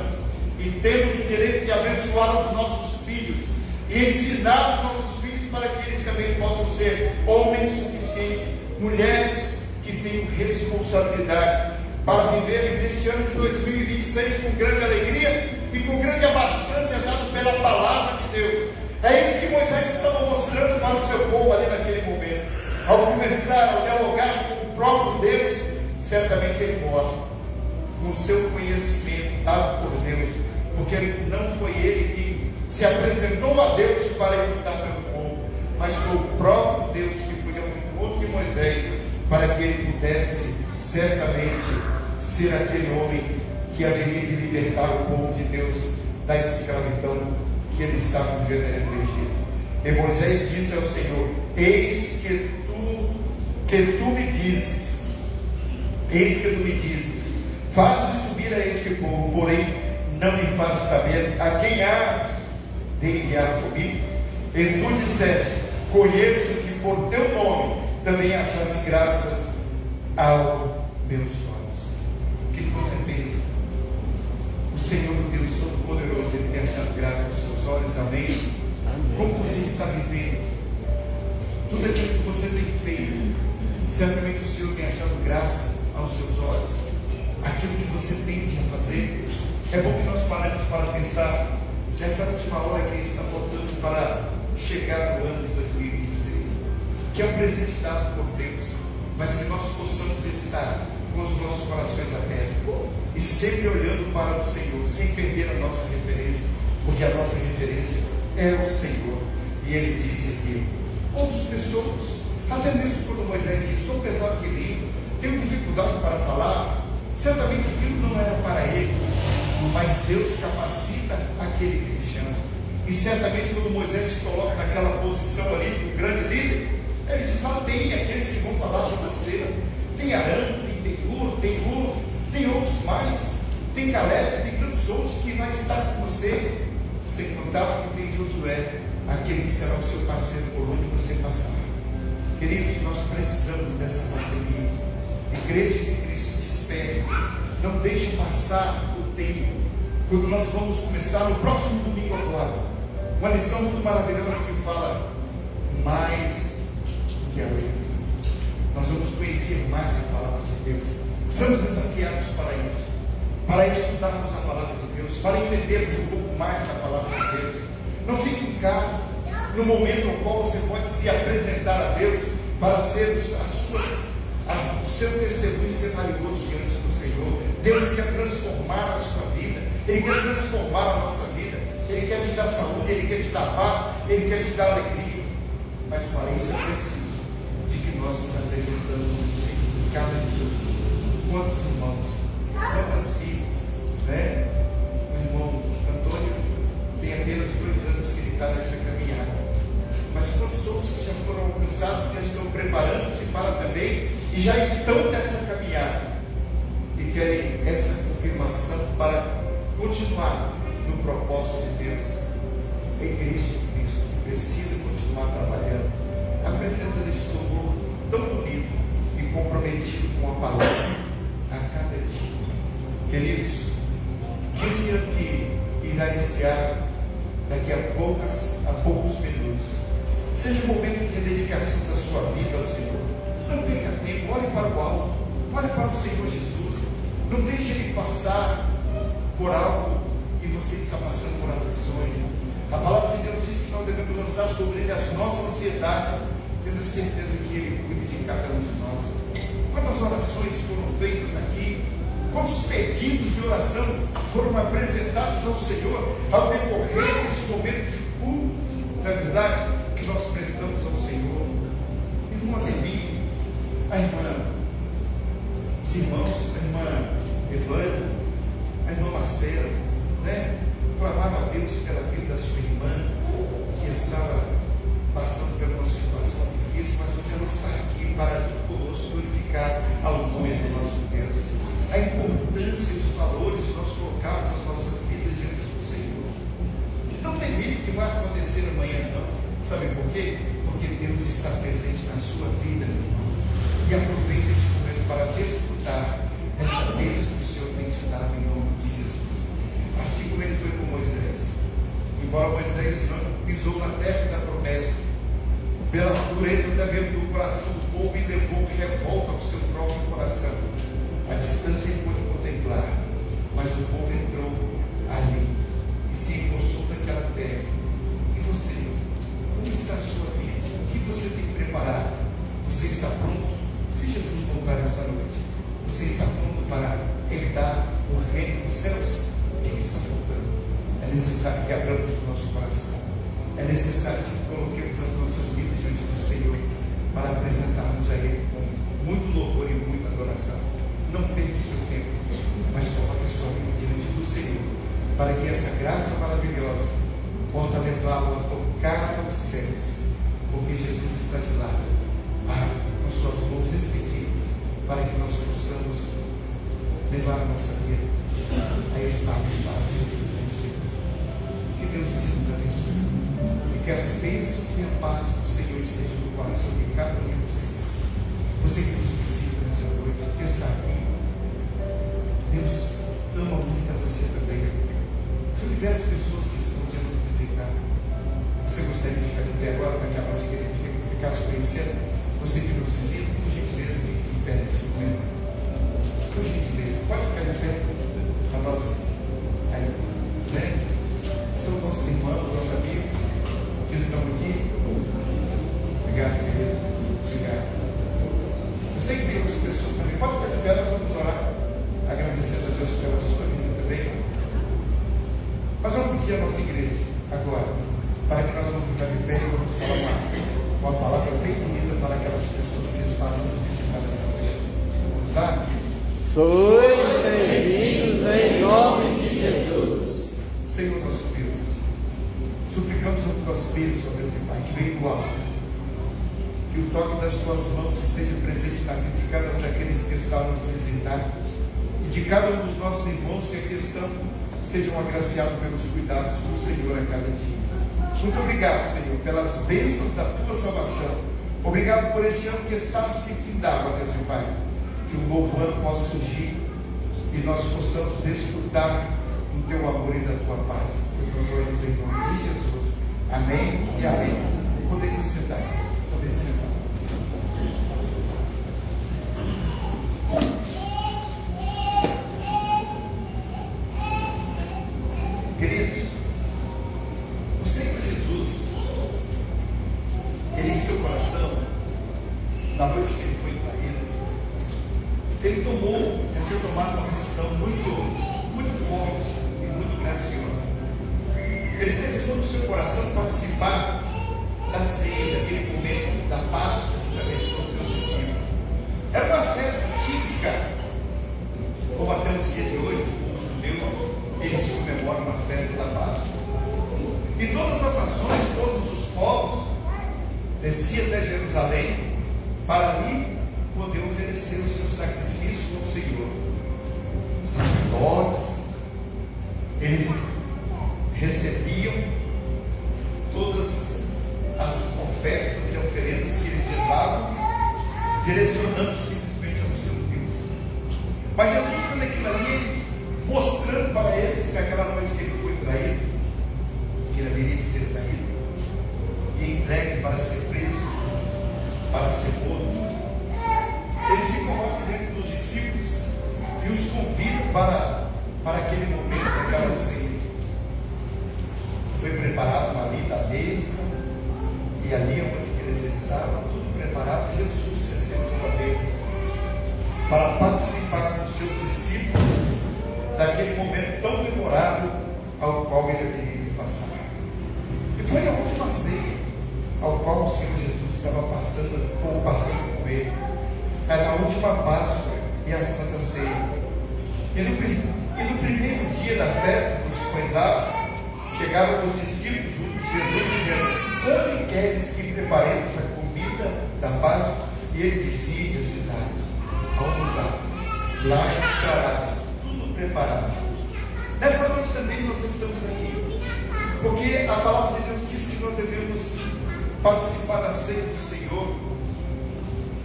e temos o direito de abençoar os nossos filhos e ensinar os nossos filhos para que eles também possam ser homens suficientes, mulheres que tenham responsabilidade para viver neste ano de 2026 com grande alegria e com grande abastança dado pela palavra de Deus. É isso que Moisés estava mostrando para o seu povo ali naquele momento. Ao conversar, ao dialogar com o próprio Deus, certamente ele mostra com o seu conhecimento dado por Deus, porque não foi ele que se apresentou a Deus para lutar pelo povo, mas foi o próprio Deus que foi ao encontro de Moisés para que ele pudesse certamente ser aquele homem que haveria de libertar o povo de Deus da escravidão que eles estavam vivendo no Egito. E Moisés disse ao Senhor: eis que que tu me dizes, eis que tu me dizes, fazes subir a este povo, porém não me fazes saber a quem has de enviar comigo. E tu disseste, conheço-te por teu nome, também achaste graças aos meus olhos. O que você pensa? O Senhor Deus Todo-Poderoso, Ele tem achado graça aos seus olhos, amém? Como você está vivendo? Tudo aquilo que você tem feito, certamente o Senhor tem achado graça aos seus olhos. Aquilo que você tende a fazer. É bom que nós paremos para pensar nessa última hora que está faltando para chegar no ano de 2026, que é um presente dado por Deus, mas que nós possamos estar com os nossos corações abertos e sempre olhando para o Senhor, sem perder a nossa referência, porque a nossa referência é o Senhor. E Ele disse aqui, outras pessoas, até mesmo quando Moisés disse, sou pesado de língua, tenho dificuldade para falar, certamente aquilo não era para ele, mas Deus capacita aquele que ele chama. E certamente quando Moisés se coloca naquela posição ali de um grande líder, ele diz, não, tem aqueles que vão falar com você, tem Arão, tem Hur, tem outros mais, tem Caleb, tem tantos outros que vai estar com você, sem contar que tem Josué, aquele que será o seu parceiro por onde você passar. Queridos, nós precisamos dessa parceria. Igreja de Cristo, te espere, não deixe passar o tempo. Quando nós vamos começar no próximo domingo agora, uma lição muito maravilhosa que fala mais que a lei. Nós vamos conhecer mais a palavra de Deus. Somos desafiados para estudarmos a palavra de Deus, para entendermos um pouco mais da palavra de Deus. Não fique em casa, no momento no qual você pode se apresentar a Deus para ser o seu testemunho ser valioso diante do Senhor. Deus quer transformar a sua vida, Ele quer transformar a nossa vida, Ele quer te dar saúde, Ele quer te dar paz, Ele quer te dar alegria. Mas para isso é preciso de que nós nos apresentamos no Senhor, cada dia. Quantos irmãos, quantas filhas, né? O irmão Antônio tem apenas 2 anos que ele está nessa caminhada, mas quantos outros que já foram alcançados, que já estão preparando-se para também e já estão nessa caminhada e querem essa confirmação para continuar no propósito de Deus. A igreja de Cristo precisa continuar trabalhando, apresentando esse louvor tão bonito e comprometido com a palavra a cada dia. Queridos, que esse ano que irá iniciar daqui a poucos minutos seja um momento de dedicação da sua vida ao Senhor. Não perca tempo, olhe para o alto, olhe para o Senhor Jesus. Não deixe Ele passar por algo e você está passando por aflições. A palavra de Deus diz que nós devemos lançar sobre Ele as nossas ansiedades, tendo certeza que Ele cuida de cada um de nós. Quantas orações foram feitas aqui? Quantos pedidos de oração foram apresentados ao Senhor ao decorrer deste momento de culto, na verdade, que nós prestamos ao Senhor? Irmã Levi, a irmã, os irmãos, a irmã Evânia, a irmã Marcela, né? Clamaram a Deus pela vida da sua irmã, que estava passando por uma situação difícil, mas hoje ela está aqui para junto conosco glorificar ao nome do nosso Deus. A importância e os valores que nós colocamos as nossas vidas diante do Senhor. Não tem medo que vai acontecer amanhã, não. Sabe por quê? Porque Deus está presente na sua vida, meu irmão. E aproveite este momento para desfrutar essa bênção que o Senhor tem te dado em nome de Jesus. Assim como Ele foi com Moisés. Embora Moisés não pisou na terra da promessa, pela dureza também do coração do povo, e levou revolta ao seu próprio coração. A distância ele pôde contemplar, mas o povo entrou ali e se encostou naquela terra. E você, como está a sua vida? O que você tem preparado? Você está pronto? Se Jesus voltar essa noite, você está pronto para herdar o reino dos céus? O que está faltando? É necessário que abramos o nosso coração. É necessário que coloquemos as nossas vidas diante do Senhor para apresentarmos a Ele com muito louvor e muita adoração. Não perca o seu tempo, mas coloque a sua vida diante do Senhor, para que essa graça maravilhosa possa levá-lo a tocar aos céus, porque Jesus está de lá. Nós suas mãos estendidas, para que nós possamos levar a nossa vida a estarmos para sempre com o Senhor. Que Deus nos abençoe e que as bênçãos e a paz do Senhor estejam no coração de cada um de vocês. Você que nos visita nessa noite, que está aqui, Deus ama muito a você também. Se tivesse pessoas que estão querendo nos visitar, você gostaria de ficar de pé agora para que a nossa igreja ficasse conhecendo? Você que nos visita, por gentileza, fique de pé neste momento. Por gentileza, pode ficar de pé para nós. Aí, né? São nossos irmãos, nossos amigos que estão aqui. Obrigado, querido. Obrigado. Eu sei que tem outras pessoas também. Pode ficar de pé, nós vamos orar, agradecendo a Deus pela sua vida também. Mas vamos pedir a nossa igreja agora, para que nós vamos ficar de pé e vamos falar uma palavra bem bonita para aquelas pessoas que estão nos visitando essa noite. Vamos lá? Sois servidos em nome de Jesus. Senhor nosso Deus, suplicamos as tuas bênçãos, ó Deus e Pai, que vem do alto, que o toque das tuas mãos esteja presente na vida de cada um daqueles que estão nos visitar, e de cada um dos nossos irmãos que aqui estão, sejam agraciados pelos cuidados do Senhor a cada dia. Muito obrigado, Senhor, pelas bênçãos da tua salvação. Obrigado por este ano que está se findando, ó Deus e Pai. Que um novo ano possa surgir e nós possamos desfrutar do teu amor e da tua paz. Pois nós oramos em nome de Jesus. Amém e amém. Podem se sentar. Podem se sentar. Queridos, o Senhor Jesus, Ele em seu coração, na noite que Ele foi traído, Ele já tinha tomado uma decisão muito forte e muito graciosa. Ele desejou no seu coração participar da ceia, daquele momento da Páscoa, juntamente com os seus discípulos. Era uma festa típica, como até os dias de hoje, o judeu, eles comemoram a festa da Páscoa. E todas as nações, todos os povos, desciam até Jerusalém para ali poder oferecer o seu sacrifício ao Senhor. Os sacerdotes, eles recebiam todas as ofertas e oferendas que eles levavam, direcionando simplesmente ao seu Deus. Mas Jesus, quando aquilo ali, mostrando para eles que aquela noite que ele foi traído, que ele haveria de ser traído e entregue para ser preso, para ser morto, ele se coloca diante dos discípulos e os convida para aquele momento, aquela ceia. Foi preparado ali da mesa, e ali onde eles estavam, tudo preparado, Jesus se sentou à mesa para participar com os seus discípulos daquele momento tão memorável ao qual ele haveria de passar. E foi a última ceia ao qual o Senhor Jesus estava passando com ele. Era a última Páscoa e a Santa Ceia. E no primeiro dia da festa dos pães asmos, chegaram os discípulos junto de Jesus dizendo: onde queres que preparemos a comida da Páscoa? E ele disse: ide à cidade, a um lugar, lá estarás tudo preparado. Nessa noite também nós estamos aqui, porque a palavra de Deus diz que nós devemos participar da ceia do Senhor,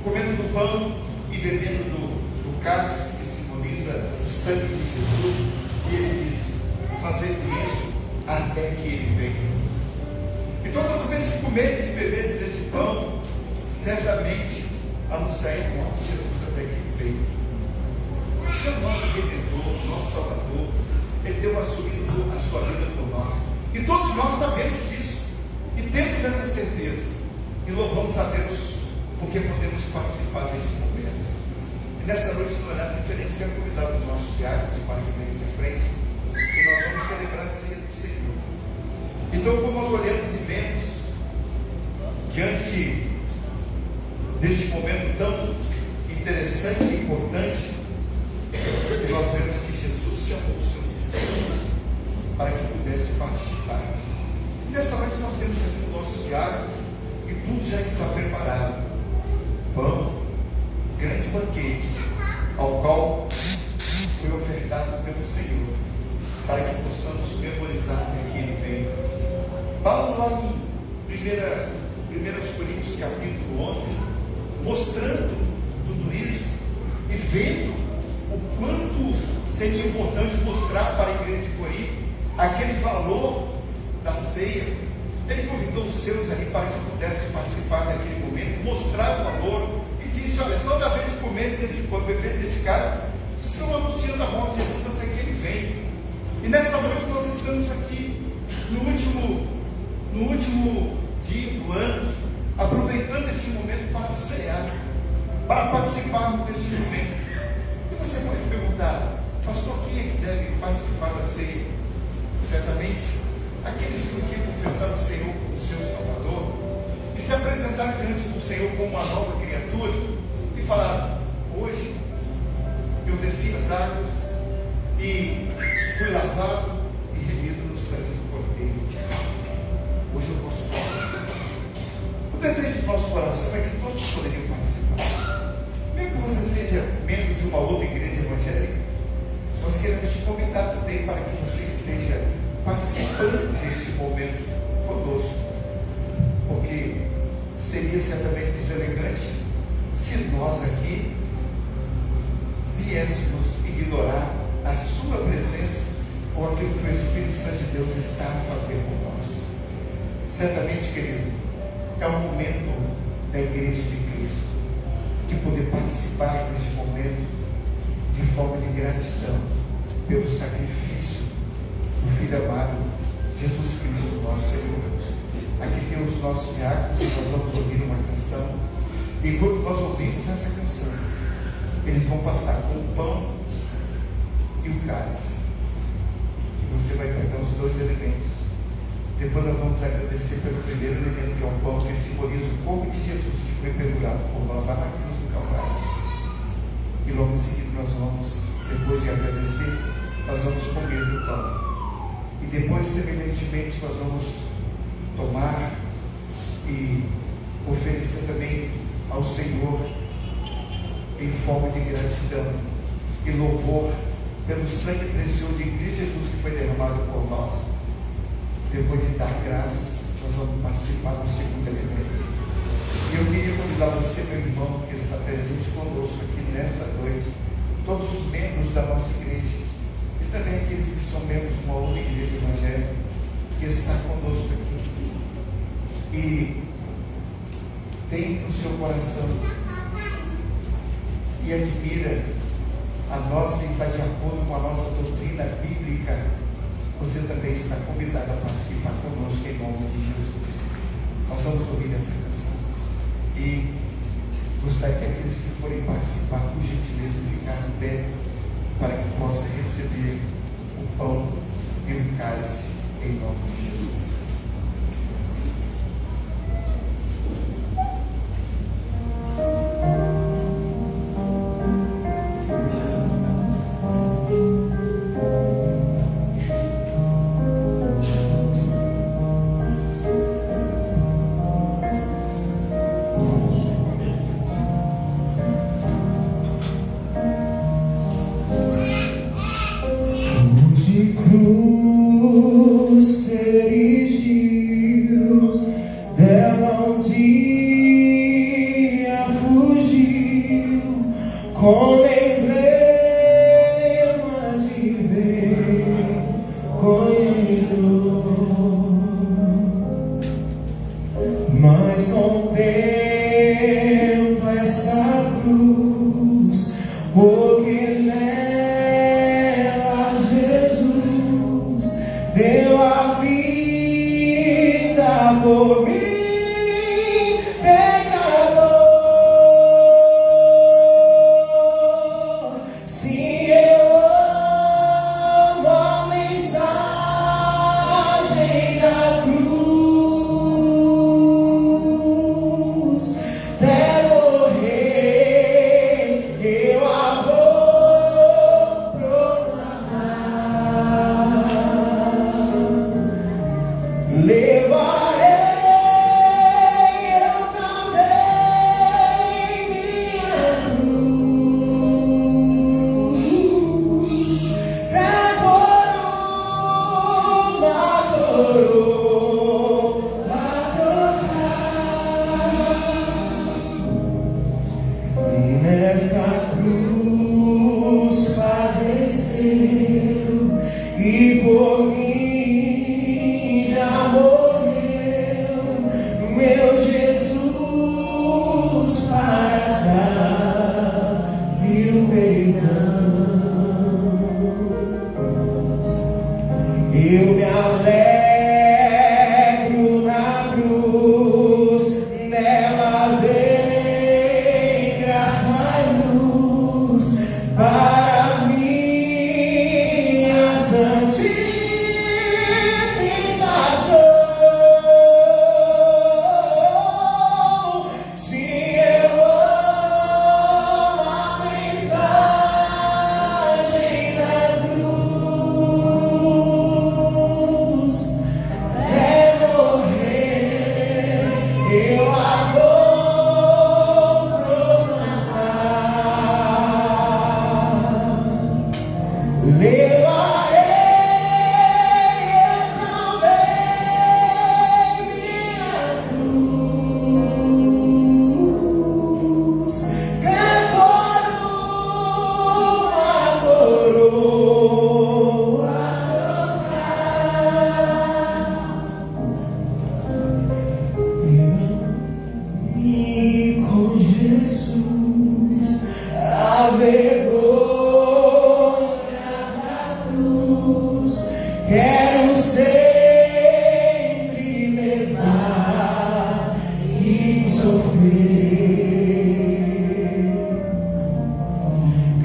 comendo do pão e bebendo do cálice que simboliza o sangue de Jesus. E ele disse: fazendo isso até que ele venha. E todas as vezes que comeres e beberes deste pão, certamente anunciarei a morte de Jesus até que ele venha. Porque o nosso Redentor, o nosso Salvador, ele deu a sua vida por nós. E todos nós sabemos disso. E temos essa certeza. E louvamos a Deus porque podemos participar deste momento. E nessa noite, no horário diferente, quero convidar os nossos diáconos para que venham à frente, que nós vamos celebrar a ceia do Senhor. Então, quando nós olhamos e vemos diante deste momento tão interessante e importante, nós vemos que Jesus chamou os seus discípulos para que pudessem participar. E nessa noite nós temos aqui os nossos diáconos e tudo já está preparado: pão, grande banquete ao qual foi ofertado pelo Senhor, para que possamos memorizar que Ele veio. Paulo, lá em 1 Coríntios capítulo 11, mostrando tudo isso e vendo o quanto seria importante mostrar para a igreja de Corinto aquele valor da ceia. Ele convidou os seus ali para que pudessem participar daquele momento, mostrar o valor e disse: olha, toda vez que comer desse pão, beber desse cálice, estão anunciando a morte de Jesus até que Ele venha. E nessa noite nós estamos aqui no último dia do ano, aproveitando este momento para cear, para participarmos deste momento. E você pode perguntar: pastor, quem é que deve participar da ceia? Certamente aqueles que um dia confessaram o Senhor como seu Salvador e se apresentaram diante do Senhor como uma nova criatura e falaram: hoje eu desci as águas e fui lavado e remido no sangue do Cordeiro. Hoje eu posso participar. O desejo do nosso coração é que todos poderiam participar. Mesmo que você seja membro de uma outra igreja evangélica, nós queremos te convidar também para que você esteja participando deste momento conosco, porque seria certamente deselegante se nós aqui viéssemos ignorar a sua presença ou aquilo que o Espírito Santo de Deus está a fazer por nós. Certamente, querido, é um momento da igreja de Cristo de poder participar deste momento de forma de gratidão pelo sacrifício do Filho amado, Jesus Cristo, nosso Senhor. Aqui tem os nossos diáconos e nós vamos ouvir uma canção. E quando nós ouvimos essa canção, eles vão passar com o pão e o cálice. E você vai pegar os dois elementos. Depois nós vamos agradecer pelo primeiro elemento, que é o pão, que simboliza o corpo de Jesus, que foi pendurado por nós lá na cruz do Calvário. E logo em seguida nós vamos, depois de agradecer, nós vamos comer do pão. E depois, semelhantemente, nós vamos tomar e oferecer também ao Senhor em forma de gratidão e louvor pelo sangue precioso de Cristo Jesus que foi derramado por nós. Depois de dar graças, nós vamos participar do segundo elemento. E eu queria convidar você, meu irmão, que está presente conosco aqui nessa noite, todos os membros da nossa igreja, e também aqueles que são membros de uma outra igreja evangélica, que está conosco aqui. E tem no seu coração e admira a nossa e está de acordo com a nossa doutrina bíblica, você também está convidado a participar conosco em nome de Jesus. Nós vamos ouvir essa canção e gostaria que aqueles que forem participar, por gentileza, ficar de pé para que possa receber o pão e o cálice em nome de Jesus.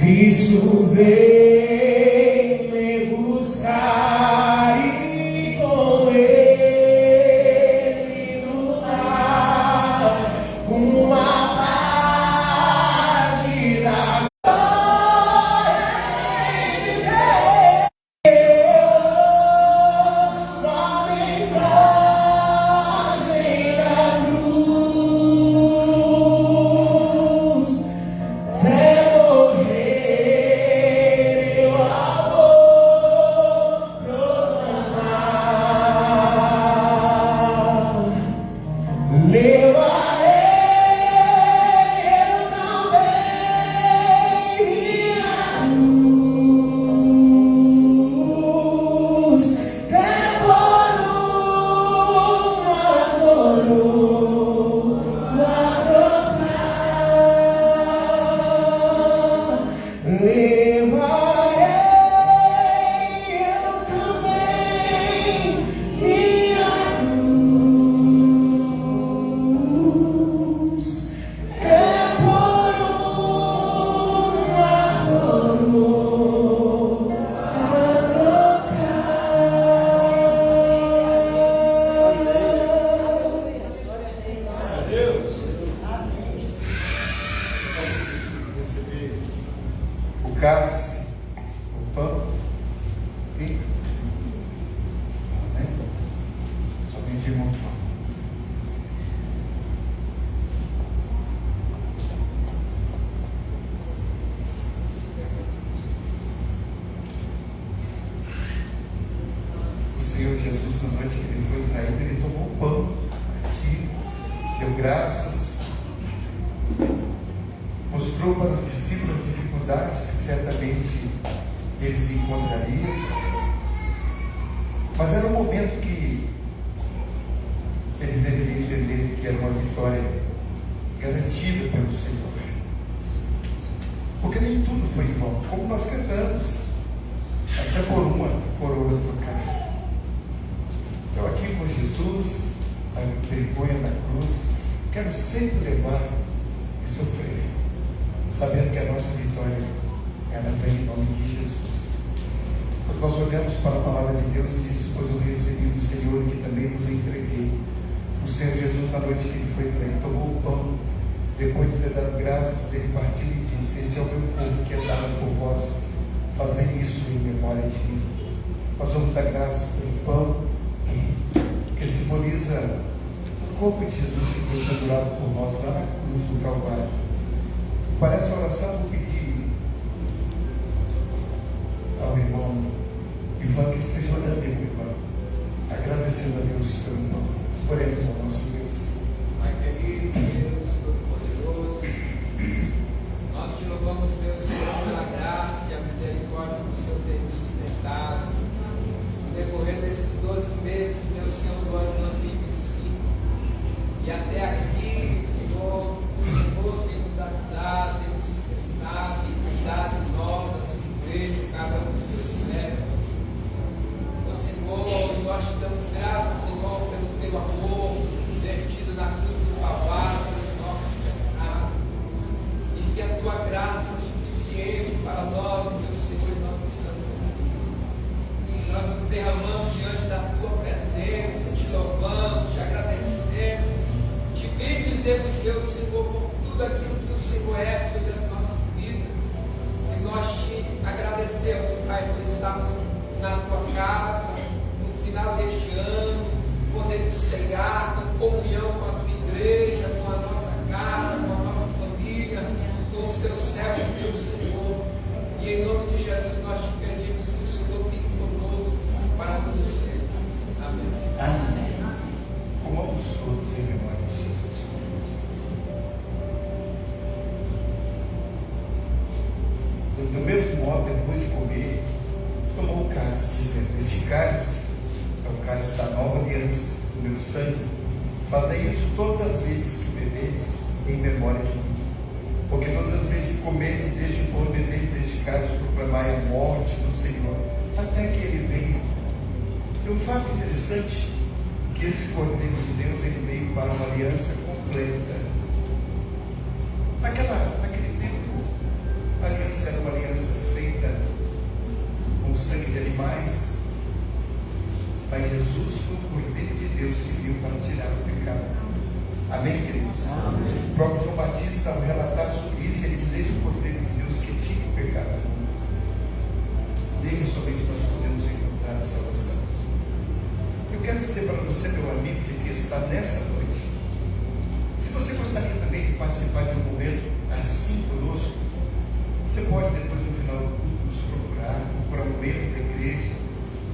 Cristo veio me buscar e com Ele lutar uma partida. Uma mensagem da cruz, até morrer eu a vou proclamar. Levarei eu também minha cruz, até por uma coroa trocar. Levarei eu também minha cruz, até por uma coroa trocar. Deus. Receber o cálice, o pão, e amém? Somente irmãos. O Senhor Jesus, na noite que ele foi traído, ele tomou o pão aqui, deu graças, mostrou para os discípulos as dificuldades que certamente eles encontrariam, mas era um momento que eles deveriam entender que era uma vitória garantida pelo Senhor, porque nem tudo foi igual, como nós cantamos, até por uma coroa trocada. Então aqui com Jesus, a vergonha na cruz, quero sempre levar e sofrer, sabendo que a nossa vitória, ela vem em nome de Jesus. Quando nós olhamos para a palavra de Deus, diz: pois eu recebi do Senhor que também vos entreguei. O Senhor Jesus, na noite que ele foi traído, tomou o pão, depois de ter dado graças, ele partiu e disse: esse é o meu povo que é dado por vós, fazei isso em memória de mim. Nós vamos dar graça pelo pão, que simboliza o corpo de Jesus que foi pendurado por nós lá na cruz do Calvário. Para essa oração, eu vou pedir ao irmão Ivan que esteja orando aí, irmão, agradecendo a Deus pelo pão. Oremos ao nosso Deus. Pai querido, Deus Todo-Poderoso, nós te louvamos, Deus, Senhor, pela graça e a misericórdia que o Senhor tem nos sustentado no decorrer desses 12 meses, meu Senhor, do ano 2025, e até aqui, Senhor, o Senhor tem nos ajudado, tem nos sustentado, tem cuidado novas, igreja, cada um dos seus servos. Ó Senhor, nós te damos graças, Senhor, pelo teu amor vertido na cruz do Calvário pelos nossos pecados, e que a tua graça é suficiente para nós, meu Senhor, e nós estamos aqui. E nós nos derramamos diante da tua presença, te louvamos, te agradecemos, te bendizemos, Deus, Senhor, por tudo aquilo que o Senhor é sobre as nossas vidas. E nós te agradecemos, Pai, por estarmos na tua casa, no final deste ano, podendo ceiar em comunhão com a tua igreja, com a nossa casa, com a nossa família, com os teus servos, Deus Senhor. E em nome de Jesus nós te pedimos que o Senhor fique conosco para tudo sempre. Amém. Amém. Comamos todos em memória de Jesus. Do mesmo modo, depois de comer, tomou o cálice, dizendo: este cálice é o cálice da nova aliança, do meu sangue. Fazei isso todas as vezes que bebeis em memória de mim. Porque todas as vezes que comeis deste pão e bebeis deste cálice, proclamai a morte do Senhor, até que ele venha. E um fato interessante, que esse Cordeiro de Deus, ele veio para uma aliança completa. Naquele tempo, a aliança era uma aliança mas Jesus foi o Cordeiro de Deus que veio para tirar o pecado. Amém, queridos? Amém. O próprio João Batista, ao relatar sobre isso, ele diz: eis o Cordeiro de Deus que tira o pecado. Nele somente nós podemos encontrar a salvação. Eu quero dizer para você, meu amigo, que está nessa noite, se você gostaria também de participar de um momento assim conosco, você pode depois no final do culto nos procurar um membro da igreja,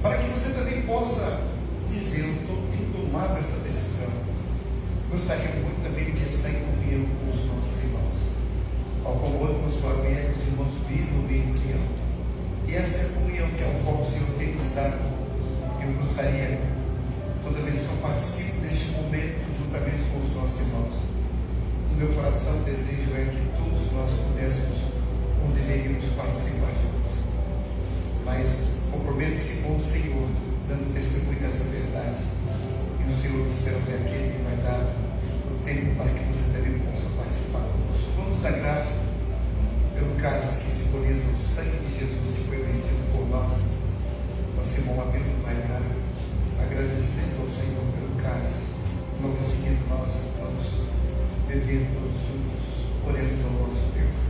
para que você também possa dizer: eu tenho tomado essa decisão. Gostaria muito também de estar em comunhão com os nossos irmãos. Ao comum consoante, os irmãos vivam em comunhão. E essa é a comunhão que é o qual o Senhor tem nos dado. Eu gostaria, toda vez que eu participo deste momento, juntamente com os nossos irmãos, no meu coração o desejo é que todos nós pudéssemos ou deveríamos participar juntos. Mas compromete-se com o Senhor, dando testemunho dessa verdade. E o Senhor dos céus é aquele que vai dar o tempo para que você também possa participar conosco. Vamos dar graças pelo cálice que simboliza o sangue de Jesus que foi vertido por nós. Nosso irmão Hamilton vai dar, agradecendo ao Senhor pelo cálice. Logo em seguida nós vamos beber todos juntos. Oremos ao nosso Deus.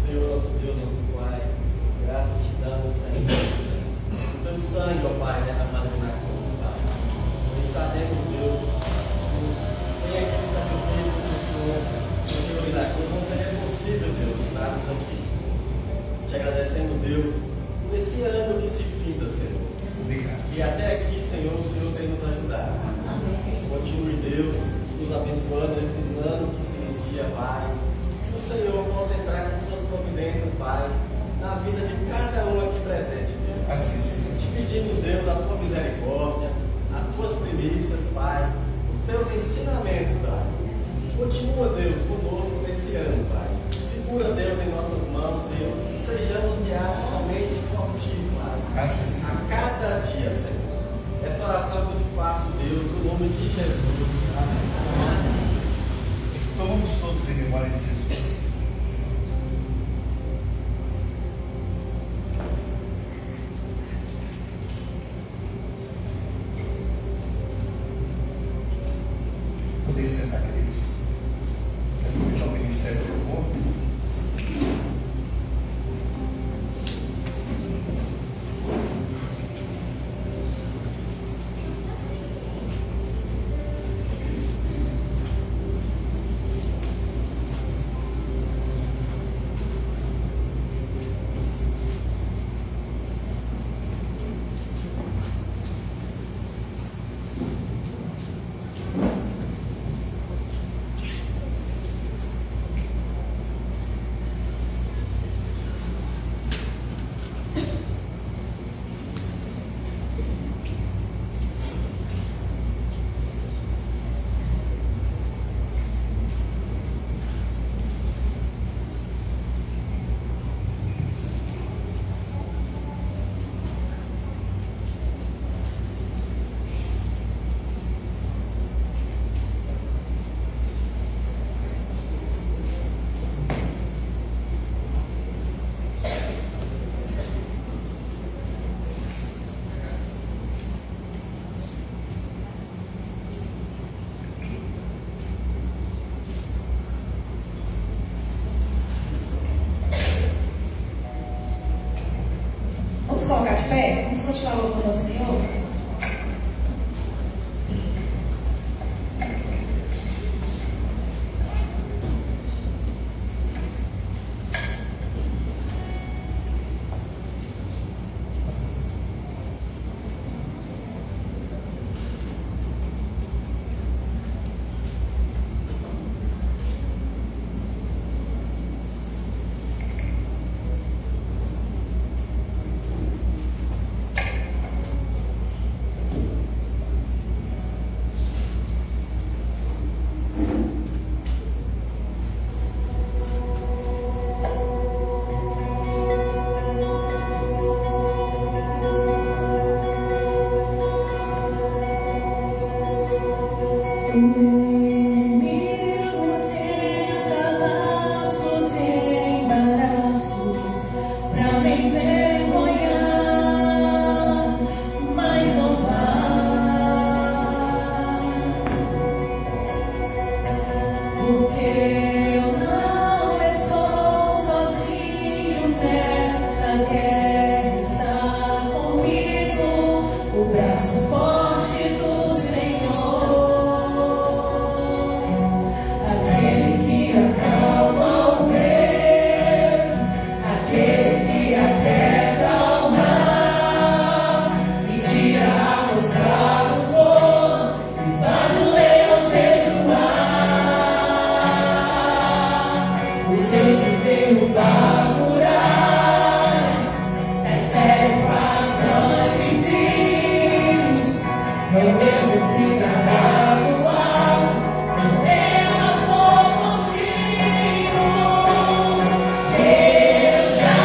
Senhor, nosso Deus, nosso Pai, graças te damos, Senhor, o teu sangue, ó Pai, derramado na cruz, Pai. Nós sabemos, Deus, que sem aquele sacrifício do Senhor na cruz, não seria possível, Deus, estarmos aqui. Te agradecemos, Deus, por esse ano que se finda, Senhor. Obrigado. E até aqui, Senhor, o Senhor tem nos ajudado. Continue, Deus, nos abençoando nesse ano que se inicia, Pai. Que o Senhor possa entrar com suas providências, Pai, na vida de cada um aqui presente, Deus. Assim seja. Te pedimos, Deus, a tua misericórdia, as tuas primícias, Pai, os teus ensinamentos, Pai. Continua, Deus, conosco nesse ano, Pai. Segura, Deus, em nossas mãos, Deus, e sejamos guiados somente por ti, Pai. Assim seja. A cada dia, Senhor. Essa oração que eu te faço, Deus, no nome de Jesus. Amém. Então vamos todos em memória de Jesus. Poder sentar, queridos. Quero convidar o Ministério do Louvor. Vamos colocar de pé? Vamos continuar louvando ao Senhor? Pra me envergonhar, mas não vai. quer estar comigo, o braço forte do Senhor, aquele que acalma o vento, aquele que aquieta o mar, que tira a força do fogo e faz o leão jejuar. O Deus que derruba as muralhas, é sério, faz grandes crimes, é o mesmo que nada no alto, não temas, sou contigo. Eu já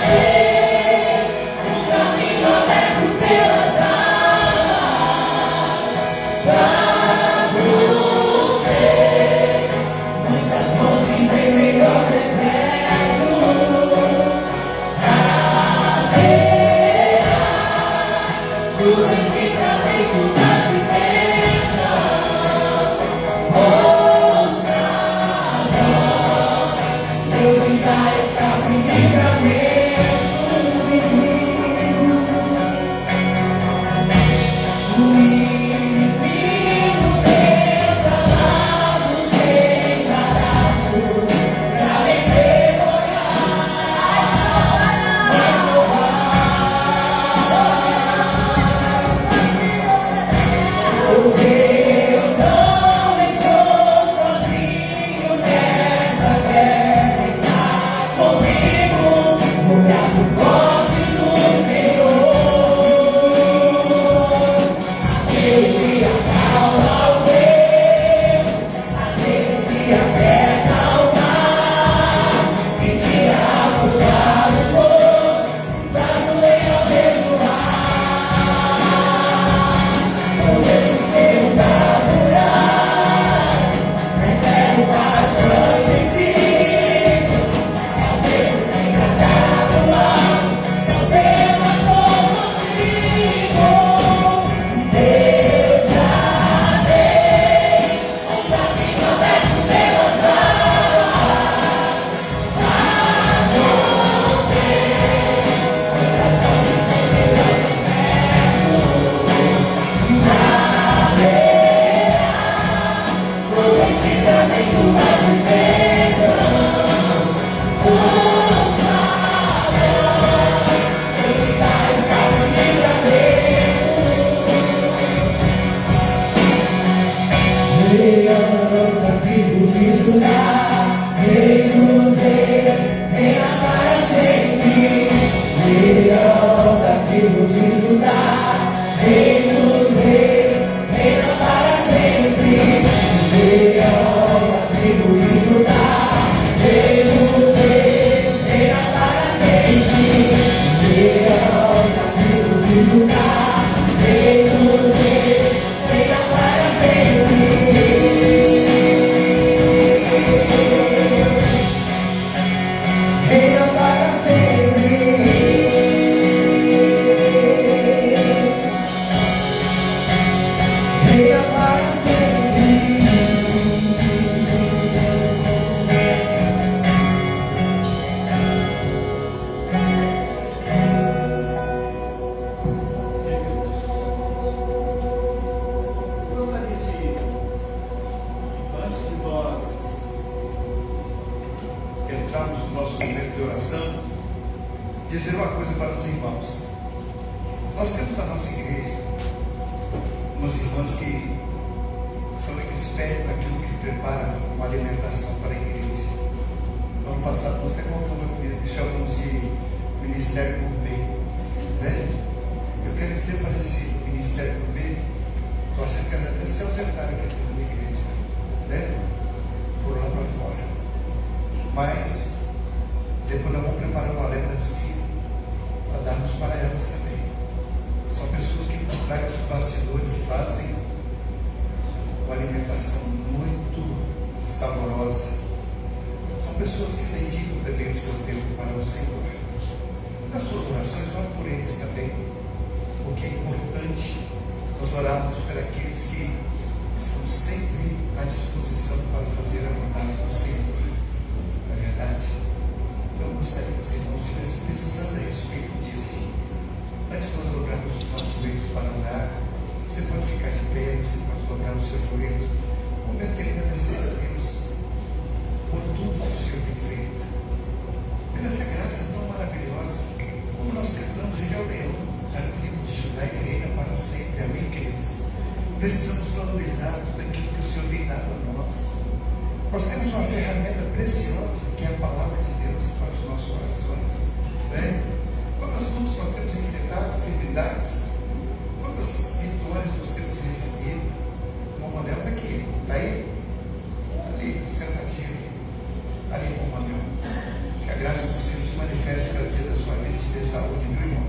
dei um caminho aberto pelas águas, faz o bem, muitas fontes em meio ao deserto, haverá nuvens que trazem chuva de bênçãos. Ouça a voz, Deus te dá escape e livramento. O inimigo tenta laços e embaraços pra envergonhar, mas porque eu não estou sozinho nessa guerra, está comigo o braço forte do Senhor, aquele que acalma o vento, aquele que aquieta o mar, que tira a força do fogo e faz o leão jejuar. O Deus que derruba as muralhas, recebe as grandes crimes, é o mesmo que nada do mal, não temas, sou contigo. Deus já dei um caminho aberto pelas águas, faz o bem, muitas fontes em meio ao deserto, nuvens que trazem chuva de bênçãos. Ouça a voz, Deus te dá escape e livramento. Leão da tribo de Judá, Rei dos reis, reina para sempre. Leão da tribo de Judá, Rei dos reis, reina para sempre. Leão da tribo de Judá, Rei dos reis, reina para sempre. Leão da tribo de Judá, Rei dos reis, reina para sempre. Reina para sempre. Reina para sempre. Gostaria de, antes de nós Entrarmos no nosso momento de oração, dizer uma coisa para os irmãos. Nós temos na nossa igreja umas irmãs que são expertas naquilo que prepara uma alimentação para a igreja. No ano passado nós até colocamos o que chamamos de Ministério Gourmet, né? Eu quero dizer para esse Ministério Gourmet, estou achando que elas até se ausentaram aqui dentro da igreja, né? Foram lá para fora. Mas depois nós vamos preparar uma lembrancinha para darmos para elas também. São pessoas que por trás dos bastidores fazem uma alimentação muito saborosa. São pessoas que dedicam também o seu tempo para o Senhor. Nas suas orações, ore por eles também, porque é importante nós orarmos por aqueles que estão sempre à disposição para fazer a vontade do Senhor. Não é verdade? Então eu gostaria que os irmãos estivessem pensando seus joelhos. Momento de agradecer a Deus por tudo que o Senhor tem feito. Pela essa graça tão maravilhosa, como nós cantamos, Ele é o leão da tribo de Judá e reina para sempre. Amém, queridos? Precisamos valorizar tudo aquilo que o Senhor tem dado a nós. Nós temos uma ferramenta preciosa, que é a palavra de Deus para os nossos corações. Né? Quantas lutas nós temos enfrentado, enfermidades, quantas vitórias nós temos recebido. O Manuel está aqui, está aí? Ali, sentadinho, ali com o Manuel. Que a graça do Senhor se manifeste cada dia da sua vida e te dê saúde, viu, irmão?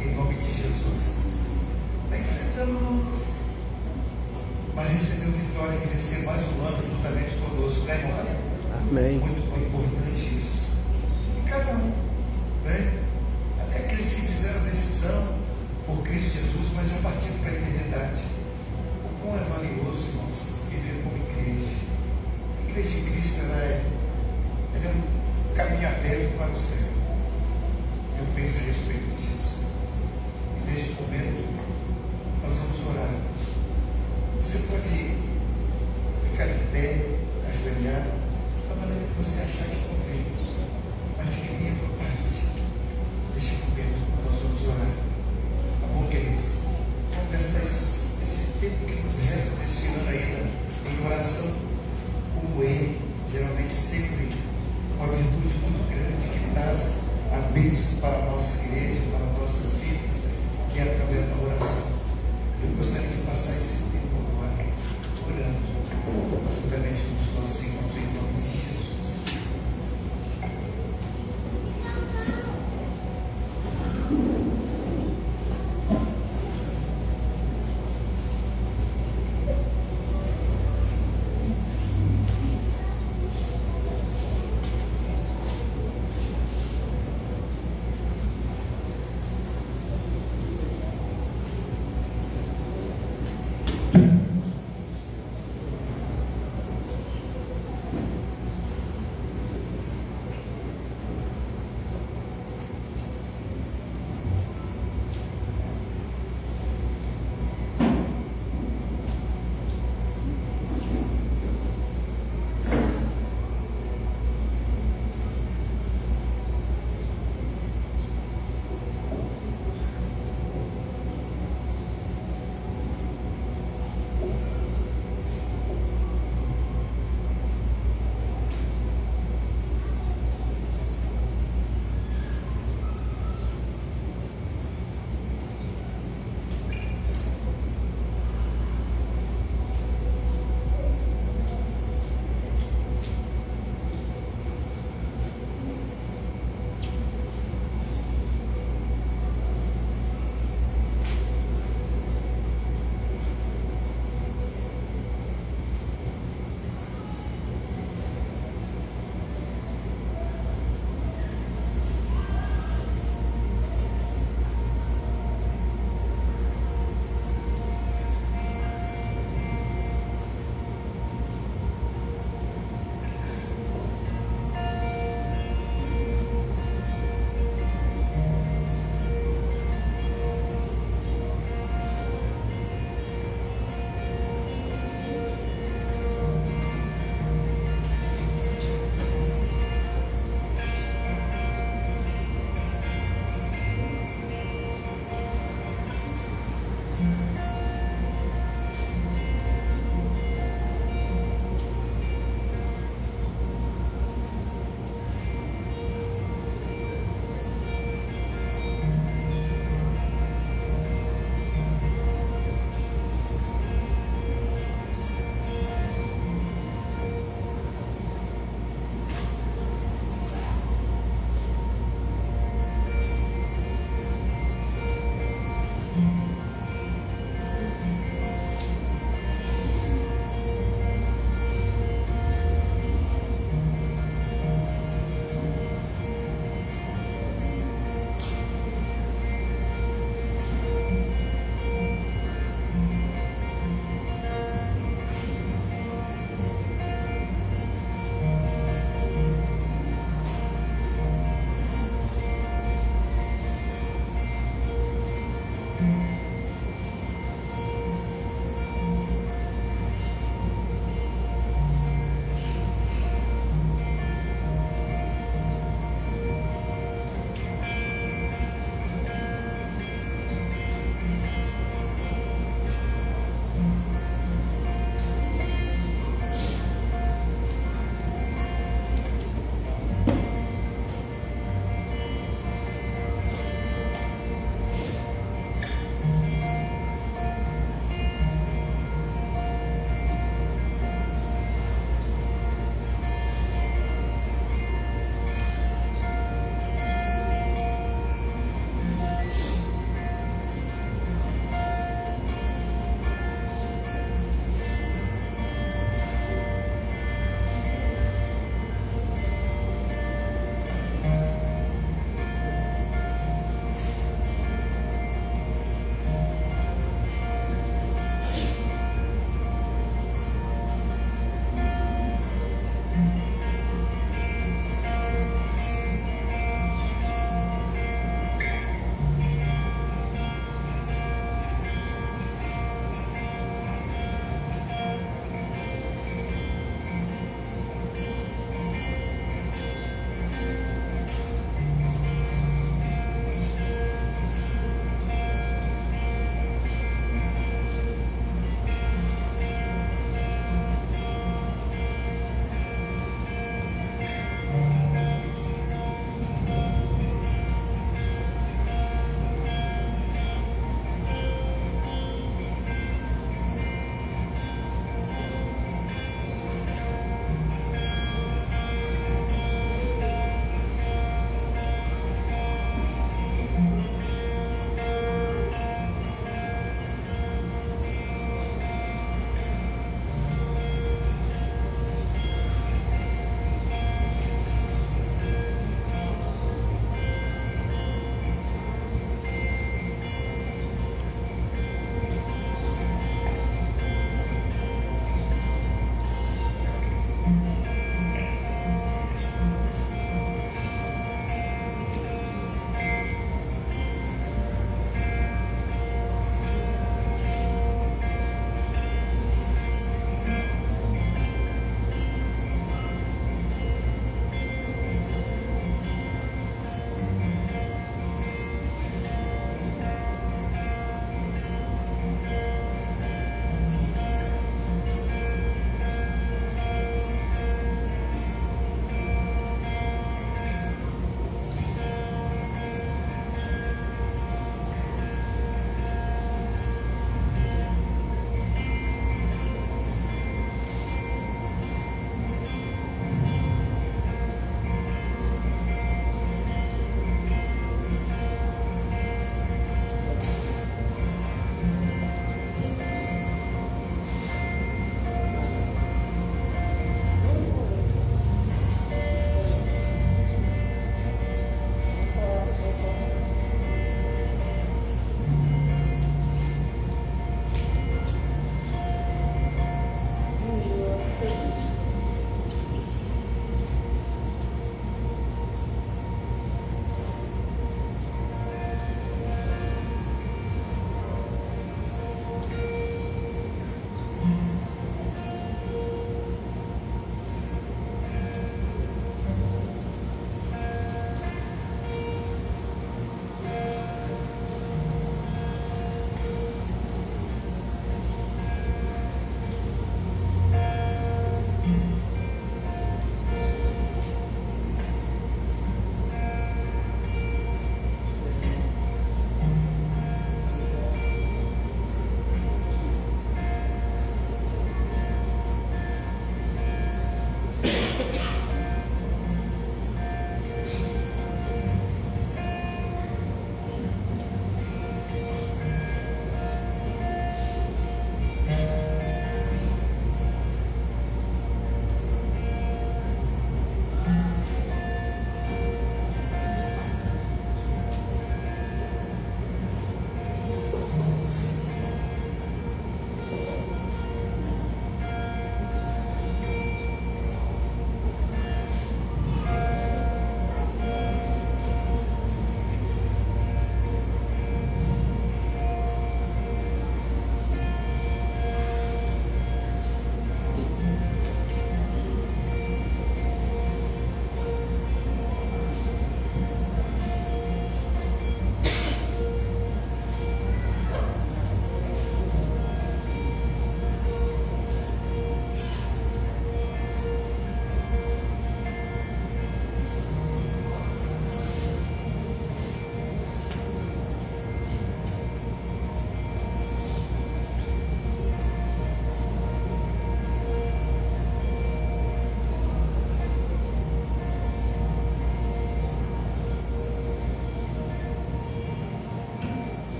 Em nome de Jesus. Está enfrentando lutas, mas recebeu vitória e vencer mais um ano juntamente conosco, né, irmão? Amém. Muito importante isso. E cada um, né? Até aqueles que fizeram decisão por Cristo Jesus, mas já partindo para a eternidade. O quão é valioso, irmãos, viver como igreja. A igreja de Cristo, ela é um caminho aberto para o céu. Eu penso a respeito disso. E neste momento, nós vamos orar. Você pode ficar de pé, ajoelhar, da maneira que você achar que convém, mas fique bem à vontade. Neste momento, nós vamos orar. Tá bom, queridos? Vamos gastar esse tempo que nos resta deste ano ainda em oração, como é, geralmente sempre uma virtude muito grande que traz a bênção para a nossa igreja, para as nossas vidas, que é através da oração. Eu gostaria de passar esse tempo agora orando, juntamente com os nossos irmãos, em nome de Jesus.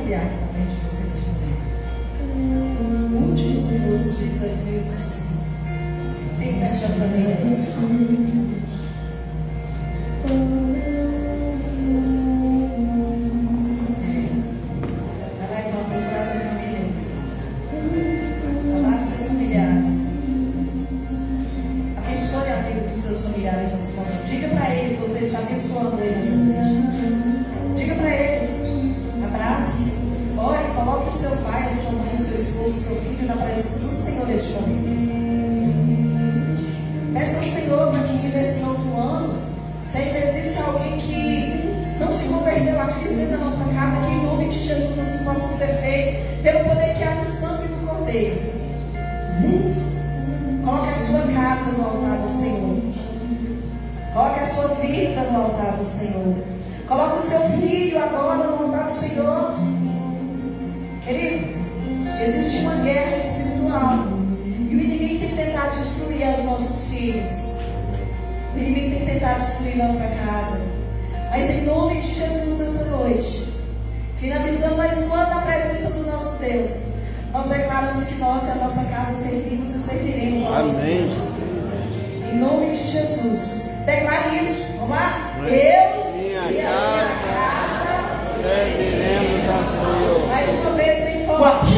familiar que está perto de você neste momento. Últimos minutos de 2025. Fique perto da família do Senhor. Diga para ele que você está abençoando ele nessa noite. Diga para ele, abrace, ore, coloque o seu pai, a sua mãe, o seu esposo, o seu filho na presença do Senhor neste momento. Peça ao Senhor para que nesse novo ano, se ainda existe alguém que não se converteu a Cristo dentro da nossa casa, que em nome de Jesus assim possa ser feito, pelo poder que há no sangue do Cordeiro. Coloque a sua casa no altar do Senhor. Coloque a sua vida no altar do Senhor. Coloque o seu filho agora no altar do Senhor. Queridos, existe uma guerra espiritual. E o inimigo tem tentado destruir os nossos filhos. O inimigo tem tentado destruir nossa casa. Mas em nome de Jesus nessa noite, finalizando mais um ano na presença do nosso Deus, nós declaramos que nós e a nossa casa servimos e serviremos ao nosso Deus. Em nome de Jesus. Declare isso. Vamos lá? Eu e a minha casa serviremos ao Senhor. Mais uma vez, bem forte.